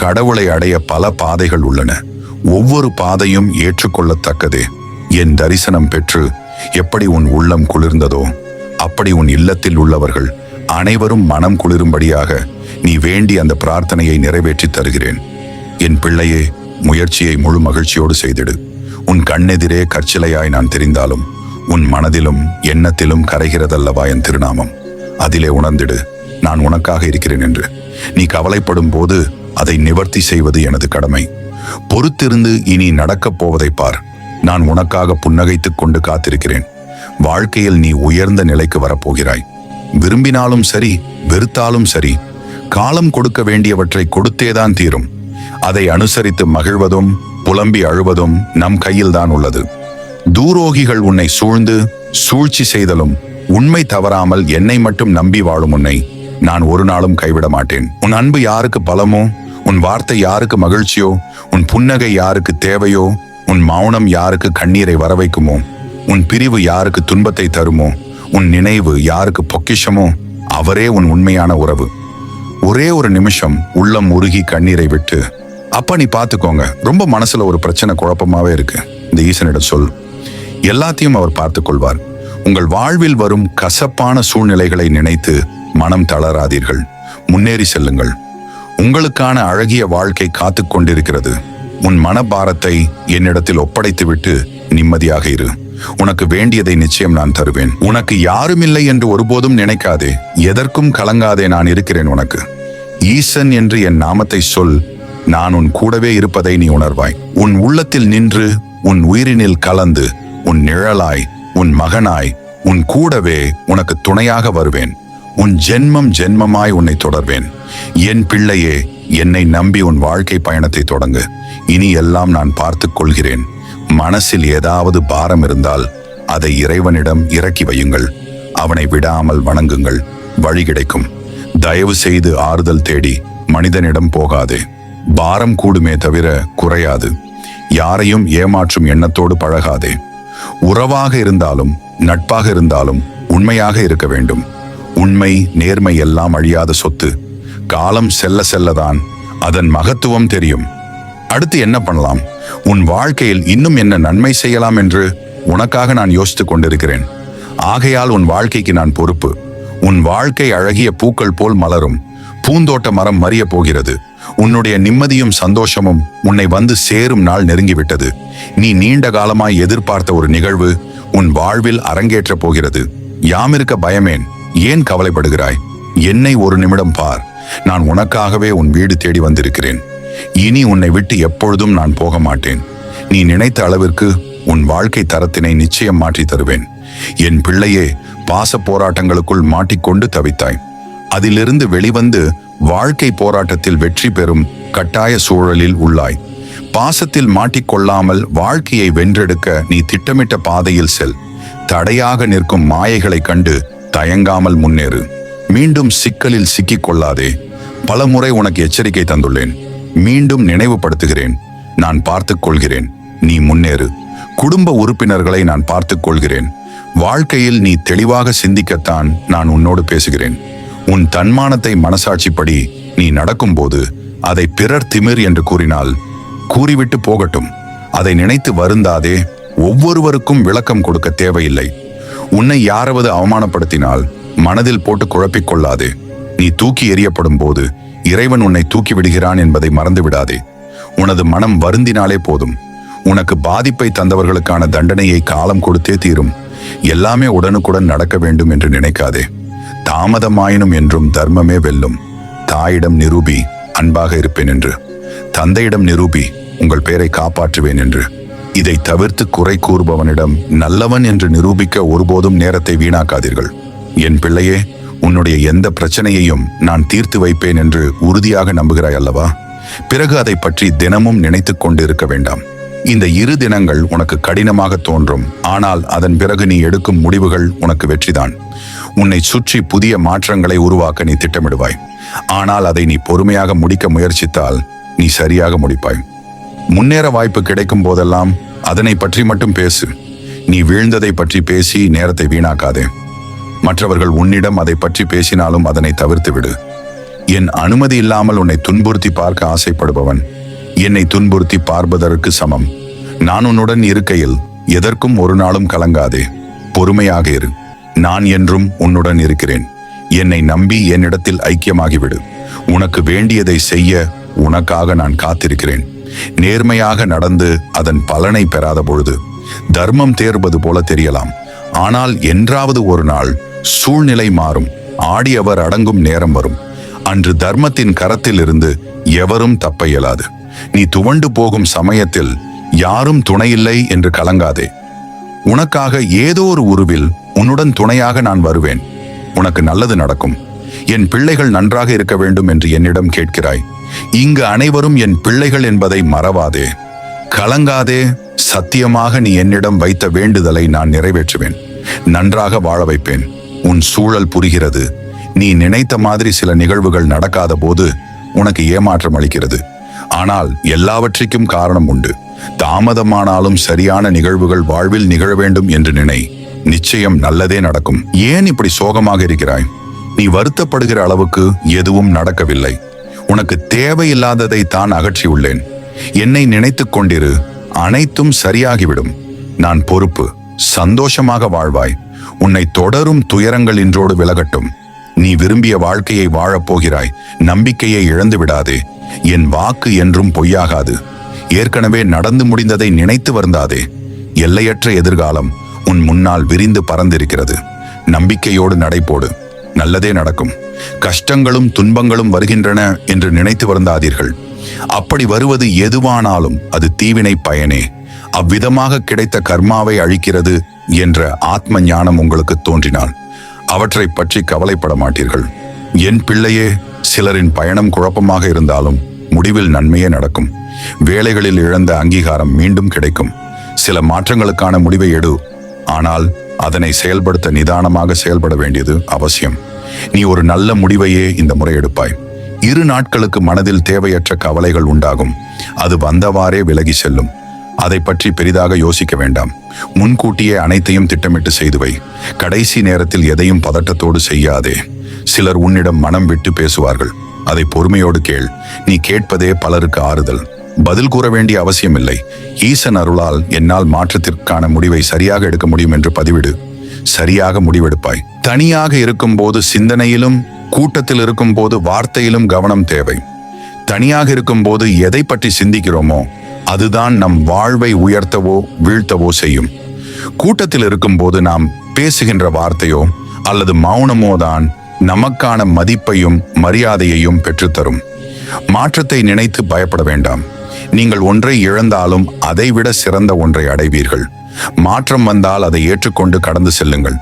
கடவுளை அடைய பல பாதைகள் உள்ளன. ஒவ்வொரு பாதையும் ஏற்றுக்கொள்ளத்தக்கதே. என் தரிசனம் பெற்று எப்படி உன் உள்ளம் குளிர்ந்ததோ அப்படி உன் இல்லத்தில் உள்ளவர்கள் அனைவரும் மனம் குளிரும்படியாக நீ வேண்டி அந்த பிரார்த்தனையை நிறைவேற்றி தருகிறேன். என் பிள்ளையே, முயற்சியை முழு மகிழ்ச்சியோடு செய்திடு. உன் கண்ணெதிரே கற்சிலையாய் நான் தெரிந்தாலும் உன் மனதிலும் எண்ணத்திலும் கரைகிறதல்லவா என் திருநாமம். அதிலே உணர்ந்திடு, நான் உனக்காக இருக்கிறேன் என்று. நீ கவலைப்படும் போது அதை நிவர்த்தி செய்வது எனது கடமை. பொறுத்திருந்து இனி நடக்கப் போவதை பார். நான் உனக்காக புன்னகைத்துக் கொண்டு காத்திருக்கிறேன். வாழ்க்கையில் நீ உயர்ந்த நிலைக்கு வரப்போகிறாய். விரும்பினாலும் சரி, வெறுத்தாலும் சரி, காலம் கொடுக்க வேண்டியவற்றை கொடுத்தேதான் தீரும். அதை அனுசரித்து மகிழ்வதும் புலம்பி அழுவதும் நம் கையில்தான் உள்ளது. தூரோகிகள் உன்னை சூழ்ந்து சூழ்ச்சி செய்தலும் உண்மை தவறாமல் என்னை மட்டும் நம்பி வாழும் உன்னை நான் ஒரு நாளும் கைவிட மாட்டேன். உன் அன்பு யாருக்கு பலமோ, உன் வார்த்தை யாருக்கு மகிழ்ச்சியோ, உன் புன்னகை யாருக்கு தேவையோ, உன் மௌனம் யாருக்கு கண்ணீரை வரவைக்குமோ, உன் பிரிவு யாருக்கு துன்பத்தை தருமோ, உன் நினைவு யாருக்கு பொக்கிஷமோ, அவரே உன் உண்மையான உறவு. ஒரே ஒரு நிமிஷம் உள்ளம் உருகி கண்ணீரை விட்டு, அப்பா நீ பார்த்துக்கோங்க, ரொம்ப மனசுல ஒரு பிரச்சனை குழப்பமாவே இருக்கு, இந்த ஈசனிடம் சொல். எல்லாத்தையும் அவர் பார்த்துக் கொள்வார். உங்கள் வாழ்வில் வரும் கசப்பான சூழ்நிலைகளை நினைத்து மனம் தளராதீர்கள். முன்னேறி செல்லுங்கள். உங்களுக்கான அழகிய வாழ்க்கை காத்து கொண்டிருக்கிறது. உன் மனபாரத்தை என்னிடத்தில் ஒப்படைத்துவிட்டு நிம்மதியாக இரு. உனக்கு வேண்டியதை நிச்சயம் நான் தருவேன். உனக்கு யாருமில்லை என்று ஒருபோதும் நினைக்காதே. எதற்கும் கலங்காதே, நான் இருக்கிறேன் உனக்கு. ஈசன் என்று என் நாமத்தை சொல். நான் உன் கூடவே இருப்பதை நீ உணர்வாய். உன் உள்ளத்தில் நின்று உன் உயிரினில் கலந்து உன் நிழலாய், உன் மகனாய், உன் கூடவே உனக்கு துணையாக வருவேன். உன் ஜென்மம் ஜென்மமாய் உன்னை தொடர்வேன். என் பிள்ளையே, என்னை நம்பி உன் வாழ்க்கை பயணத்தை தொடங்கு. இனி எல்லாம் நான் பார்த்துக் கொள்கிறேன். மனசில் ஏதாவது பாரம் இருந்தால் அதை இறைவனிடம் இறக்கி வையுங்கள். அவனை விடாமல் வணங்குங்கள். வழி கிடைக்கும். தயவு செய்து ஆறுதல் தேடி மனிதனிடம் போகாதே. பாரம் கூடுமே தவிர குறையாது. யாரையும் ஏமாற்றும் எண்ணத்தோடு பழகாதே. உறவாக இருந்தாலும் நட்பாக இருந்தாலும் உண்மையாக இருக்க வேண்டும். உண்மை நேர்மை எல்லாம் அழியாத சொத்து. காலம் செல்ல செல்லதான் அதன் மகத்துவம் தெரியும். அடுத்து என்ன பண்ணலாம், உன் வாழ்க்கையில் இன்னும் என்ன நன்மை செய்யலாம் என்று உனக்காக நான் யோசித்துக் கொண்டிருக்கிறேன். ஆகையால் உன் வாழ்க்கைக்கு நான் பொறுப்பு. உன் வாழ்க்கை அழகிய பூக்கள் போல் மலரும். பூந்தோட்ட மரம் மறிய போகிறது. உன்னுடைய நிம்மதியும் சந்தோஷமும் உன்னை வந்து சேரும் நாள் நெருங்கிவிட்டது. நீ நீண்ட காலமாய் எதிர்பார்த்த ஒரு நிகழ்வு உன் வாழ்வில் அரங்கேற்ற போகிறது. யாமிருக்க பயமேன், ஏன் கவலைப்படுகிறாய்? என்னை ஒரு நிமிடம் பார். நான் உனக்காகவே உன் வீடு தேடி வந்திருக்கிறேன். இனி உன்னை விட்டு எப்பொழுதும் நான் போக மாட்டேன். நீ நினைத்த அளவிற்கு உன் வாழ்க்கை தரத்தினை நிச்சயம் மாற்றி தருவேன். என் பிள்ளையே, பாச போராட்டங்களுக்குள் மாட்டிக்கொண்டு தவித்தாய். அதிலிருந்து வெளிவந்து வாழ்க்கை போராட்டத்தில் வெற்றி பெறும் கட்டாய சூழலில் உள்ளாய். பாசத்தில் மாட்டிக்கொள்ளாமல் வாழ்க்கையை வென்றெடுக்க நீ திட்டமிட்ட பாதையில் செல். தடையாக நிற்கும் மாயைகளை கண்டு தயங்காமல் முன்னேறு. மீண்டும் சிக்கலில் சிக்கிக் கொள்ளாதே. பலமுறை உனக்கு எச்சரிக்கை தந்துள்ளேன். மீண்டும் நினைவுபடுத்துகிறேன். நான் பார்த்துக் கொள்கிறேன். நீ முன்னேறு. குடும்ப உறுப்பினர்களை நான் பார்த்துக் கொள்கிறேன். வாழ்க்கையில் நீ தெளிவாக சிந்திக்கத்தான் நான் உன்னோடு பேசுகிறேன். உன் தன்மானத்தை மனசாட்சிப்படி நீ நடக்கும்போது அதை பிறர் திமிர் என்று கூறினால் கூறிவிட்டு போகட்டும். அதை நினைத்து வருந்தாதே. ஒவ்வொருவருக்கும் விளக்கம் கொடுக்க தேவையில்லை. உன்னை யாராவது அவமானப்படுத்தினால் மனதில் போட்டு குழப்பிக் கொள்ளாதே. நீ தூக்கி எறியப்படும் போது இறைவன் உன்னை தூக்கி விடுகிறான் என்பதை மறந்து விடாதே. உனது மனம் வருந்தினாலே போதும். உனக்கு பாதிப்பை தந்தவர்களுக்கான தண்டனையை காலம் கொடுத்தே தீரும். எல்லாமே உடனுக்குடன் நடக்க வேண்டும் என்று நினைக்காதே. தாமதமாயினும் என்றும் தர்மமே வெல்லும். தாயிடம் நிரூபி அன்பாக இருப்பேன் என்று. தந்தையிடம் நிரூபி உங்கள் பெயரை காப்பாற்றுவேன் என்று. இதை தவிர்த்து குறை கூறுபவனிடம் நல்லவன் என்று நிரூபிக்க ஒருபோதும் நேரத்தை வீணாக்காதீர்கள். என் பிள்ளையே, உன்னுடைய எந்த பிரச்சனையையும் நான் தீர்த்து வைப்பேன் என்று உறுதியாக நம்புகிறாய் அல்லவா? பிறகு அதை பற்றி தினமும் நினைத்து கொண்டு இருக்க வேண்டாம். இந்த 2 தினங்கள் உனக்கு கடினமாக தோன்றும். ஆனால் அதன் பிறகு நீ எடுக்கும் முடிவுகள் உனக்கு வெற்றிதான். உன்னை சுற்றி புதிய மாற்றங்களை உருவாக்க நீ திட்டமிடுவாய். ஆனால் அதை நீ பொறுமையாக முடிக்க முயற்சித்தால் நீ சரியாக முடிப்பாய். முன்னேற வாய்ப்பு கிடைக்கும் போதெல்லாம் அதனை பற்றி மட்டும் பேசு. நீ வீழ்ந்ததை பற்றி பேசி நேரத்தை வீணாக்காதே. மற்றவர்கள் உன்னிடம் அதை பற்றி பேசினாலும் அதனை தவிர்த்து விடு. என் அனுமதி இல்லாமல் உன்னை துன்புறுத்தி பார்க்க ஆசைப்படுபவன் என்னை துன்புறுத்தி பார்ப்பதற்கு சமம். நான் உன்னுடன் இருக்கையில் எதற்கும் ஒரு நாளும் கலங்காதே. பொறுமையாக இரு. நான் என்றும் உன்னுடன் இருக்கிறேன். என்னை நம்பி என்னிடத்தில் ஐக்கியமாகிவிடு. உனக்கு வேண்டியதை செய்ய உனக்காக நான் காத்திருக்கிறேன். நேர்மையாக நடந்து அதன் பலனை பெறாத பொழுது தர்மம் தேர்வது போல தெரியலாம். ஆனால் என்றாவது ஒரு நாள் சூழ்நிலை மாறும். ஆடியவர் அடங்கும் நேரம் வரும். அன்று தர்மத்தின் கரத்தில் இருந்து எவரும் தப்ப இயலாது. நீ துவண்டு போகும் சமயத்தில் யாரும் துணையில்லை என்று கலங்காதே. உனக்காக ஏதோ ஒரு உருவில் உன்னுடன் துணையாக நான் வருவேன். உனக்கு நல்லது நடக்கும். என் பிள்ளைகள் நன்றாக இருக்க வேண்டும் என்று என்னிடம் கேட்கிறாய். இங்கு அனைவரும் என் பிள்ளைகள் என்பதை மறவாதே. கலங்காதே. சத்தியமாக நீ என்னிடம் வைத்த வேண்டுதலை நான் நிறைவேற்றுவேன். நன்றாக வாழ வைப்பேன். உன் சூழல் புரிகிறது. நீ நினைத்த மாதிரி சில நிகழ்வுகள் நடக்காத போது உனக்கு ஏமாற்றம் அளிக்கிறது. ஆனால் எல்லாவற்றிற்கும் காரணம் உண்டு. தாமதமானாலும் சரியான நிகழ்வுகள் வாழ்வில் நிகழ வேண்டும் என்று நினை. நிச்சயம் நல்லதே நடக்கும். ஏன் இப்படி சோகமாக இருக்கிறாய்? நீ வருத்தப்படுகிற அளவுக்கு எதுவும் நடக்கவில்லை. உனக்கு தேவையில்லாததை தான் அகற்றியுள்ளேன். என்னை நினைத்துக் கொண்டிரு. அனைத்தும் சரியாகிவிடும். நான் பொறுப்பு. சந்தோஷமாக வாழ்வாய். உன்னை தொடரும் துயரங்கள் இன்றோடு விலகட்டும். நீ விரும்பிய வாழ்க்கையை வாழப் போகிறாய். நம்பிக்கையை இழந்து விடாதே. என் வாக்கு என்றும் பொய்யாகாது. ஏற்கனவே நடந்து முடிந்ததை நினைத்து வருந்தாதே. எல்லையற்ற எதிர்காலம் உன் முன்னால் விரிந்து பறந்திருக்கிறது. நம்பிக்கையோடு நடைபோடு. நல்லதே நடக்கும். கஷ்டங்களும் துன்பங்களும் வருகின்றன என்று நினைத்து வருந்தாதீர்கள். அப்படி வருவது எதுவானாலும் அது தீவினை பயனே. அவ்விதமாக கிடைத்த கர்மாவை அழிக்கிறது என்ற ஆத்ம ஞானம் உங்களுக்கு தோன்றினால் அவற்றை பற்றி கவலைப்பட மாட்டீர்கள். என் பிள்ளையே, சிலரின் பயணம் குழப்பமாக இருந்தாலும் முடிவில் நன்மையே நடக்கும். வேலைகளில் இழந்த அங்கீகாரம் மீண்டும் கிடைக்கும். சில மாற்றங்களுக்கான முடிவை எடு. ஆனால் அதனை செயல்படுத்த நிதானமாக செயல்பட வேண்டியது அவசியம். நீ ஒரு நல்ல முடிவையே இந்த முறை எடுப்பாய். 2 நாட்களுக்கு மனதில் தேவையற்ற கவலைகள் உண்டாகும். அது வந்தவாறே விலகி செல்லும். அதை பற்றி பெரிதாக யோசிக்க வேண்டாம். முன்கூட்டியே அனைத்தையும் திட்டமிட்டு செய்துவை. கடைசி நேரத்தில் எதையும் பதட்டத்தோடு செய்யாதே. சிலர் உன்னிடம் மனம் விட்டு பேசுவார்கள். அதை பொறுமையோடு கேள். நீ கேட்பதே பலருக்கு ஆறுதல். பதில் கூற வேண்டிய அவசியமில்லை. ஈசன் அருளால் என்னால் மாற்றத்திற்கான முடிவை சரியாக எடுக்க முடியும் என்று பதிவிடு. சரியாக முடிவெடுப்பாய். தனியாக இருக்கும் போது சிந்தனையிலும், கூட்டத்தில் இருக்கும் போது வார்த்தையிலும் கவனம் தேவை. தனியாக இருக்கும் போது எதை பற்றி சிந்திக்கிறோமோ அதுதான் நம் வாழ்வை உயர்த்தவோ வீழ்த்தவோ செய்யும். கூட்டத்தில் இருக்கும் போது நாம் பேசுகின்ற வார்த்தையோ அல்லது மௌனமோ தான் நமக்கான மதிப்பையும் மரியாதையையும் பெற்றுத்தரும். மாற்றத்தை நினைத்து பயப்பட வேண்டாம். நீங்கள் ஒன்றை இழந்தாலும் அதைவிட சிறந்த ஒன்றை அடைவீர்கள். மாற்றம் வந்தால் அதை ஏற்றுக்கொண்டு கடந்து செல்லுங்கள்.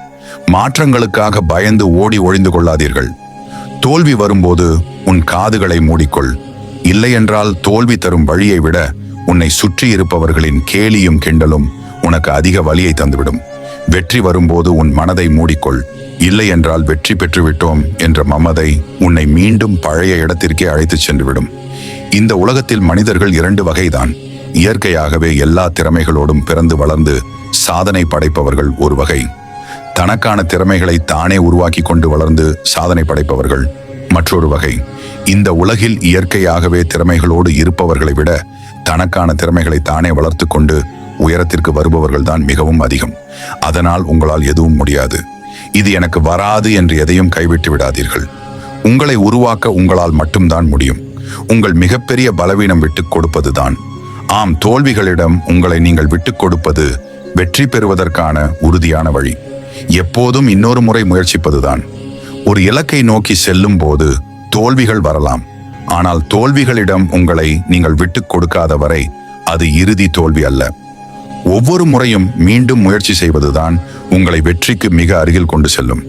மாற்றங்களுக்காக பயந்து ஓடி ஒளிந்து கொள்ளாதீர்கள். தோல்வி வரும்போது உன் காதுகளை மூடிக்கொள். இல்லையென்றால் தோல்வி தரும் வழியை விட உன்னை சுற்றி இருப்பவர்களின் கேலியும் கிண்டலும் உனக்கு அதிக வலியை தந்துவிடும். வெற்றி வரும்போது உன் மனதை மூடிக்கொள். இல்லை என்றால் வெற்றி பெற்றுவிட்டோம் என்ற மமதை உன்னை மீண்டும் பழைய இடத்திற்கே அழைத்துச் சென்றுவிடும். இந்த உலகத்தில் மனிதர்கள் 2 வகைதான். இயற்கையாகவே எல்லா திறமைகளோடும் பிறந்து வளர்ந்து சாதனை படைப்பவர்கள் ஒரு வகை. தனக்கான திறமைகளை தானே உருவாக்கி கொண்டு வளர்ந்து சாதனை படைப்பவர்கள் மற்றொரு வகை. இந்த உலகில் இயற்கையாகவே திறமைகளோடு இருப்பவர்களை விட தனக்கான திறமைகளை தானே வளர்த்து கொண்டு உயரத்திற்கு வருபவர்கள் தான் மிகவும் அதிகம். அதனால் உங்களால் எதுவும் முடியாது, இது எனக்கு வராது என்று எதையும் கைவிட்டு விடாதீர்கள். உங்களை உருவாக்க உங்களால் மட்டும்தான் முடியும். உங்கள் மிகப்பெரிய பலவீனம் விட்டுக் கொடுப்பதுதான். ஆம், தோல்விகளிடம் உங்களை நீங்கள் விட்டுக் கொடுப்பது வெற்றி பெறுவதற்கான உறுதியான வழி. எப்போதும் இன்னொரு முறை முயற்சிப்பதுதான். ஒரு இலக்கை நோக்கி செல்லும் போது தோல்விகள் வரலாம். ஆனால் தோல்விகளிடம் உங்களை நீங்கள் விட்டுக் கொடுக்காத வரை அது இறுதி தோல்வி அல்ல. ஒவ்வொரு முறையும் மீண்டும் முயற்சி செய்வதுதான் உங்களை வெற்றிக்கு மிக அருகில் கொண்டு செல்லும்.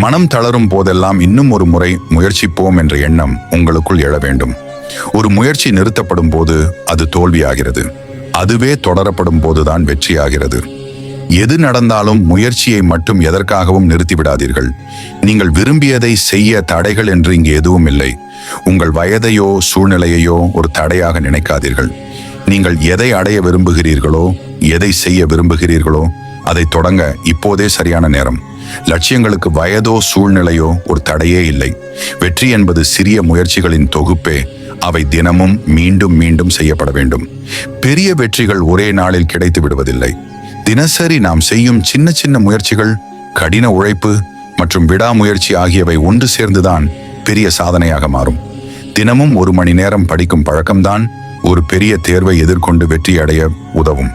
மனம் தளரும் போதெல்லாம் இன்னும் ஒரு முறை முயற்சிப்போம் என்ற எண்ணம் உங்களுக்குள் எழ வேண்டும். ஒரு முயற்சி நிறுத்தப்படும் போது அது தோல்வியாகிறது. அதுவே தொடரப்படும் போதுதான் வெற்றியாகிறது. எது நடந்தாலும் முயற்சியை மட்டும் எதற்காகவும் நிறுத்திவிடாதீர்கள். நீங்கள் விரும்பியதை செய்ய தடைகள் என்று இங்கு எதுவும் இல்லை. உங்கள் வயதையோ சூழ்நிலையையோ ஒரு தடையாக நினைக்காதீர்கள். நீங்கள் எதை அடைய விரும்புகிறீர்களோ, எதை செய்ய விரும்புகிறீர்களோ அதை தொடங்க இப்போதே சரியான நேரம். லட்சியங்களுக்கு வயதோ சூழ்நிலையோ ஒரு தடையே இல்லை. வெற்றி என்பது சிறிய முயற்சிகளின் தொகுப்பே. அவை தினமும் மீண்டும் மீண்டும் செய்யப்பட வேண்டும். பெரிய வெற்றிகள் ஒரே நாளில் கிடைத்து விடுவதில்லை. தினசரி நாம் செய்யும் சின்ன சின்ன முயற்சிகள், கடின உழைப்பு மற்றும் விடாமுயற்சி ஆகியவை ஒன்று சேர்ந்துதான் பெரிய சாதனையாக மாறும். தினமும் 1 மணி நேரம் படிக்கும் பழக்கம்தான் ஒரு பெரிய தேர்வை எதிர்கொண்டு வெற்றியடைய உதவும்.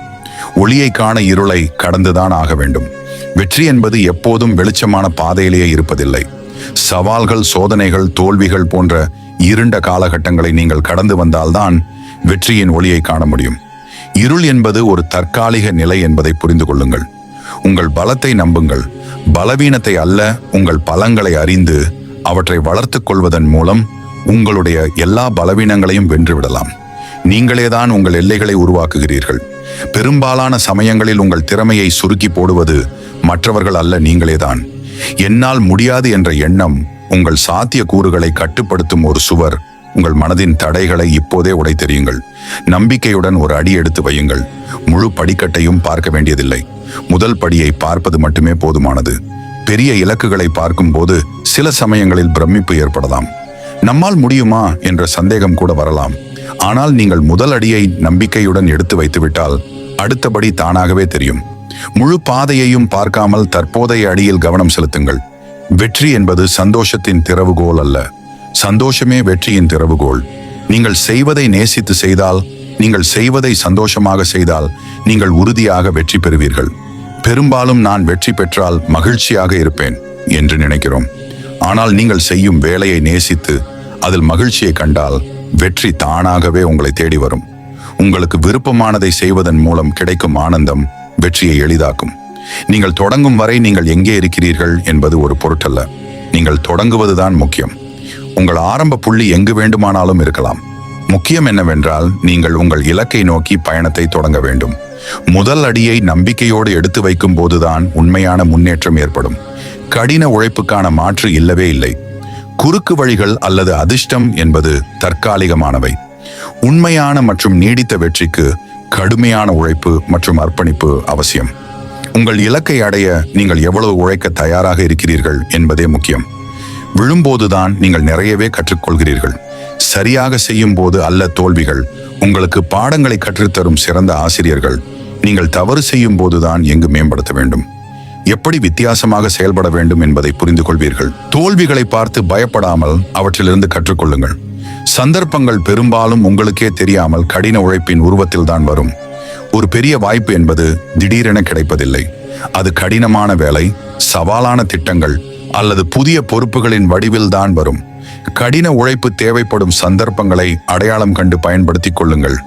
ஒளியை காண இருளை கடந்துதான் ஆக வேண்டும். வெற்றி என்பது எப்போதும் வெளிச்சமான பாதையிலேயே இருப்பதில்லை. சவால்கள், சோதனைகள், தோல்விகள் போன்ற இருண்ட காலகட்டங்களை நீங்கள் கடந்து வந்தால்தான் வெற்றியின் ஒளியை காண முடியும். இருள் என்பது ஒரு தற்காலிக நிலை என்பதை புரிந்து கொள்ளுங்கள். உங்கள் பலத்தை நம்புங்கள், பலவீனத்தை அல்ல. உங்கள் பலங்களை அறிந்து அவற்றை வளர்த்துக் கொள்வதன் மூலம் உங்களுடைய எல்லா பலவீனங்களையும் வென்றுவிடலாம். நீங்களேதான் உங்கள் எல்லைகளை உருவாக்குகிறீர்கள். பெரும்பாலான சமயங்களில் உங்கள் திறமையை சுருக்கி போடுவது மற்றவர்கள் அல்ல, நீங்களேதான். என்னால் முடியாது என்ற எண்ணம் உங்கள் சாத்திய கூறுகளை கட்டுப்படுத்தும் ஒரு சுவர். உங்கள் மனதின் தடைகளை இப்போதே உடைத்தெறியுங்கள். நம்பிக்கையுடன் ஒரு அடி எடுத்து வையுங்கள். முழு படிக்கட்டையும் பார்க்க வேண்டியதில்லை. முதல் படியை பார்ப்பது மட்டுமே போதுமானது. பெரிய இலக்குகளை பார்க்கும் போது சில சமயங்களில் பிரமிப்பு ஏற்படலாம். நம்மால் முடியுமா என்ற சந்தேகம் கூட வரலாம். ஆனால் நீங்கள் முதல் அடியை நம்பிக்கையுடன் எடுத்து வைத்துவிட்டால் அடுத்தபடி தானாகவே தெரியும். முழு பாதையையும் பார்க்காமல் தற்போதைய அடியில் கவனம் செலுத்துங்கள். வெற்றி என்பது சந்தோஷத்தின் திறவுகோல் அல்ல, சந்தோஷமே வெற்றியின் திறவுகோல். நீங்கள் செய்வதை நேசித்து செய்தால், நீங்கள் செய்வதை சந்தோஷமாக செய்தால் நீங்கள் உறுதியாக வெற்றி பெறுவீர்கள். பெரும்பாலும் நான் வெற்றி பெற்றால் மகிழ்ச்சியாக இருப்பேன் என்று நினைக்கிறோம். ஆனால் நீங்கள் செய்யும் வேலையை நேசித்து அதில் மகிழ்ச்சியை கண்டால் வெற்றி தானாகவே உங்களை தேடி வரும். உங்களுக்கு விருப்பமானதை செய்வதன் மூலம் கிடைக்கும் ஆனந்தம் வெற்றியை எளிதாக்கும். நீங்கள் தொடங்கும் வரை நீங்கள் எங்கே இருக்கிறீர்கள் என்பது ஒரு பொருட்டல்ல, நீங்கள் தொடங்குவதுதான் முக்கியம். உங்கள் ஆரம்ப புள்ளி எங்கு வேண்டுமானாலும் இருக்கலாம். முக்கியம் என்னவென்றால் நீங்கள் உங்கள் இலக்கை நோக்கி பயணத்தை தொடங்க வேண்டும். முதல் அடியை நம்பிக்கையோடு எடுத்து வைக்கும் போதுதான் உண்மையான முன்னேற்றம் ஏற்படும். கடின உழைப்புக்கான மாற்று இல்லவே இல்லை. குறுக்கு வழிகள் அல்லது அதிர்ஷ்டம் என்பது தற்காலிகமானவை. உண்மையான மற்றும் நீடித்த வெற்றிக்கு கடுமையான உழைப்பு மற்றும் அர்ப்பணிப்பு அவசியம். உங்கள் இலக்கை அடைய நீங்கள் எவ்வளவு உழைக்க தயாராக இருக்கிறீர்கள் என்பதே முக்கியம். விழும்போதுதான் நீங்கள் நிறையவே கற்றுக்கொள்கிறீர்கள். சரியாக செய்யும் போது அல்ல தோல்விகள் உங்களுக்கு பாடங்களை கற்றுத்தரும் சிறந்த ஆசிரியர்கள். நீங்கள் தவறு செய்யும் போதுதான் எங்கு மேம்படுத்த வேண்டும், எப்படி வித்தியாசமாக செயல்பட வேண்டும் என்பதை புரிந்து கொள்வீர்கள். தோல்விகளை பார்த்து பயப்படாமல் அவற்றிலிருந்து கற்றுக்கொள்ளுங்கள். சந்தர்ப்பங்கள் பெரும்பாலும் உங்களுக்கே தெரியாமல் கடின உழைப்பின் உருவத்தில் தான் வரும். ஒரு பெரிய வாய்ப்பு என்பது திடீரென கிடைப்பதில்லை. அது கடினமான வேலை, சவாலான திட்டங்கள் அல்லது புதிய பொறுப்புகளின் வடிவில் தான் வரும். கடின உழைப்பு தேவைப்படும் சந்தர்ப்பங்களை அடையாளம் கண்டு பயன்படுத்திக் கொள்ளுங்கள்.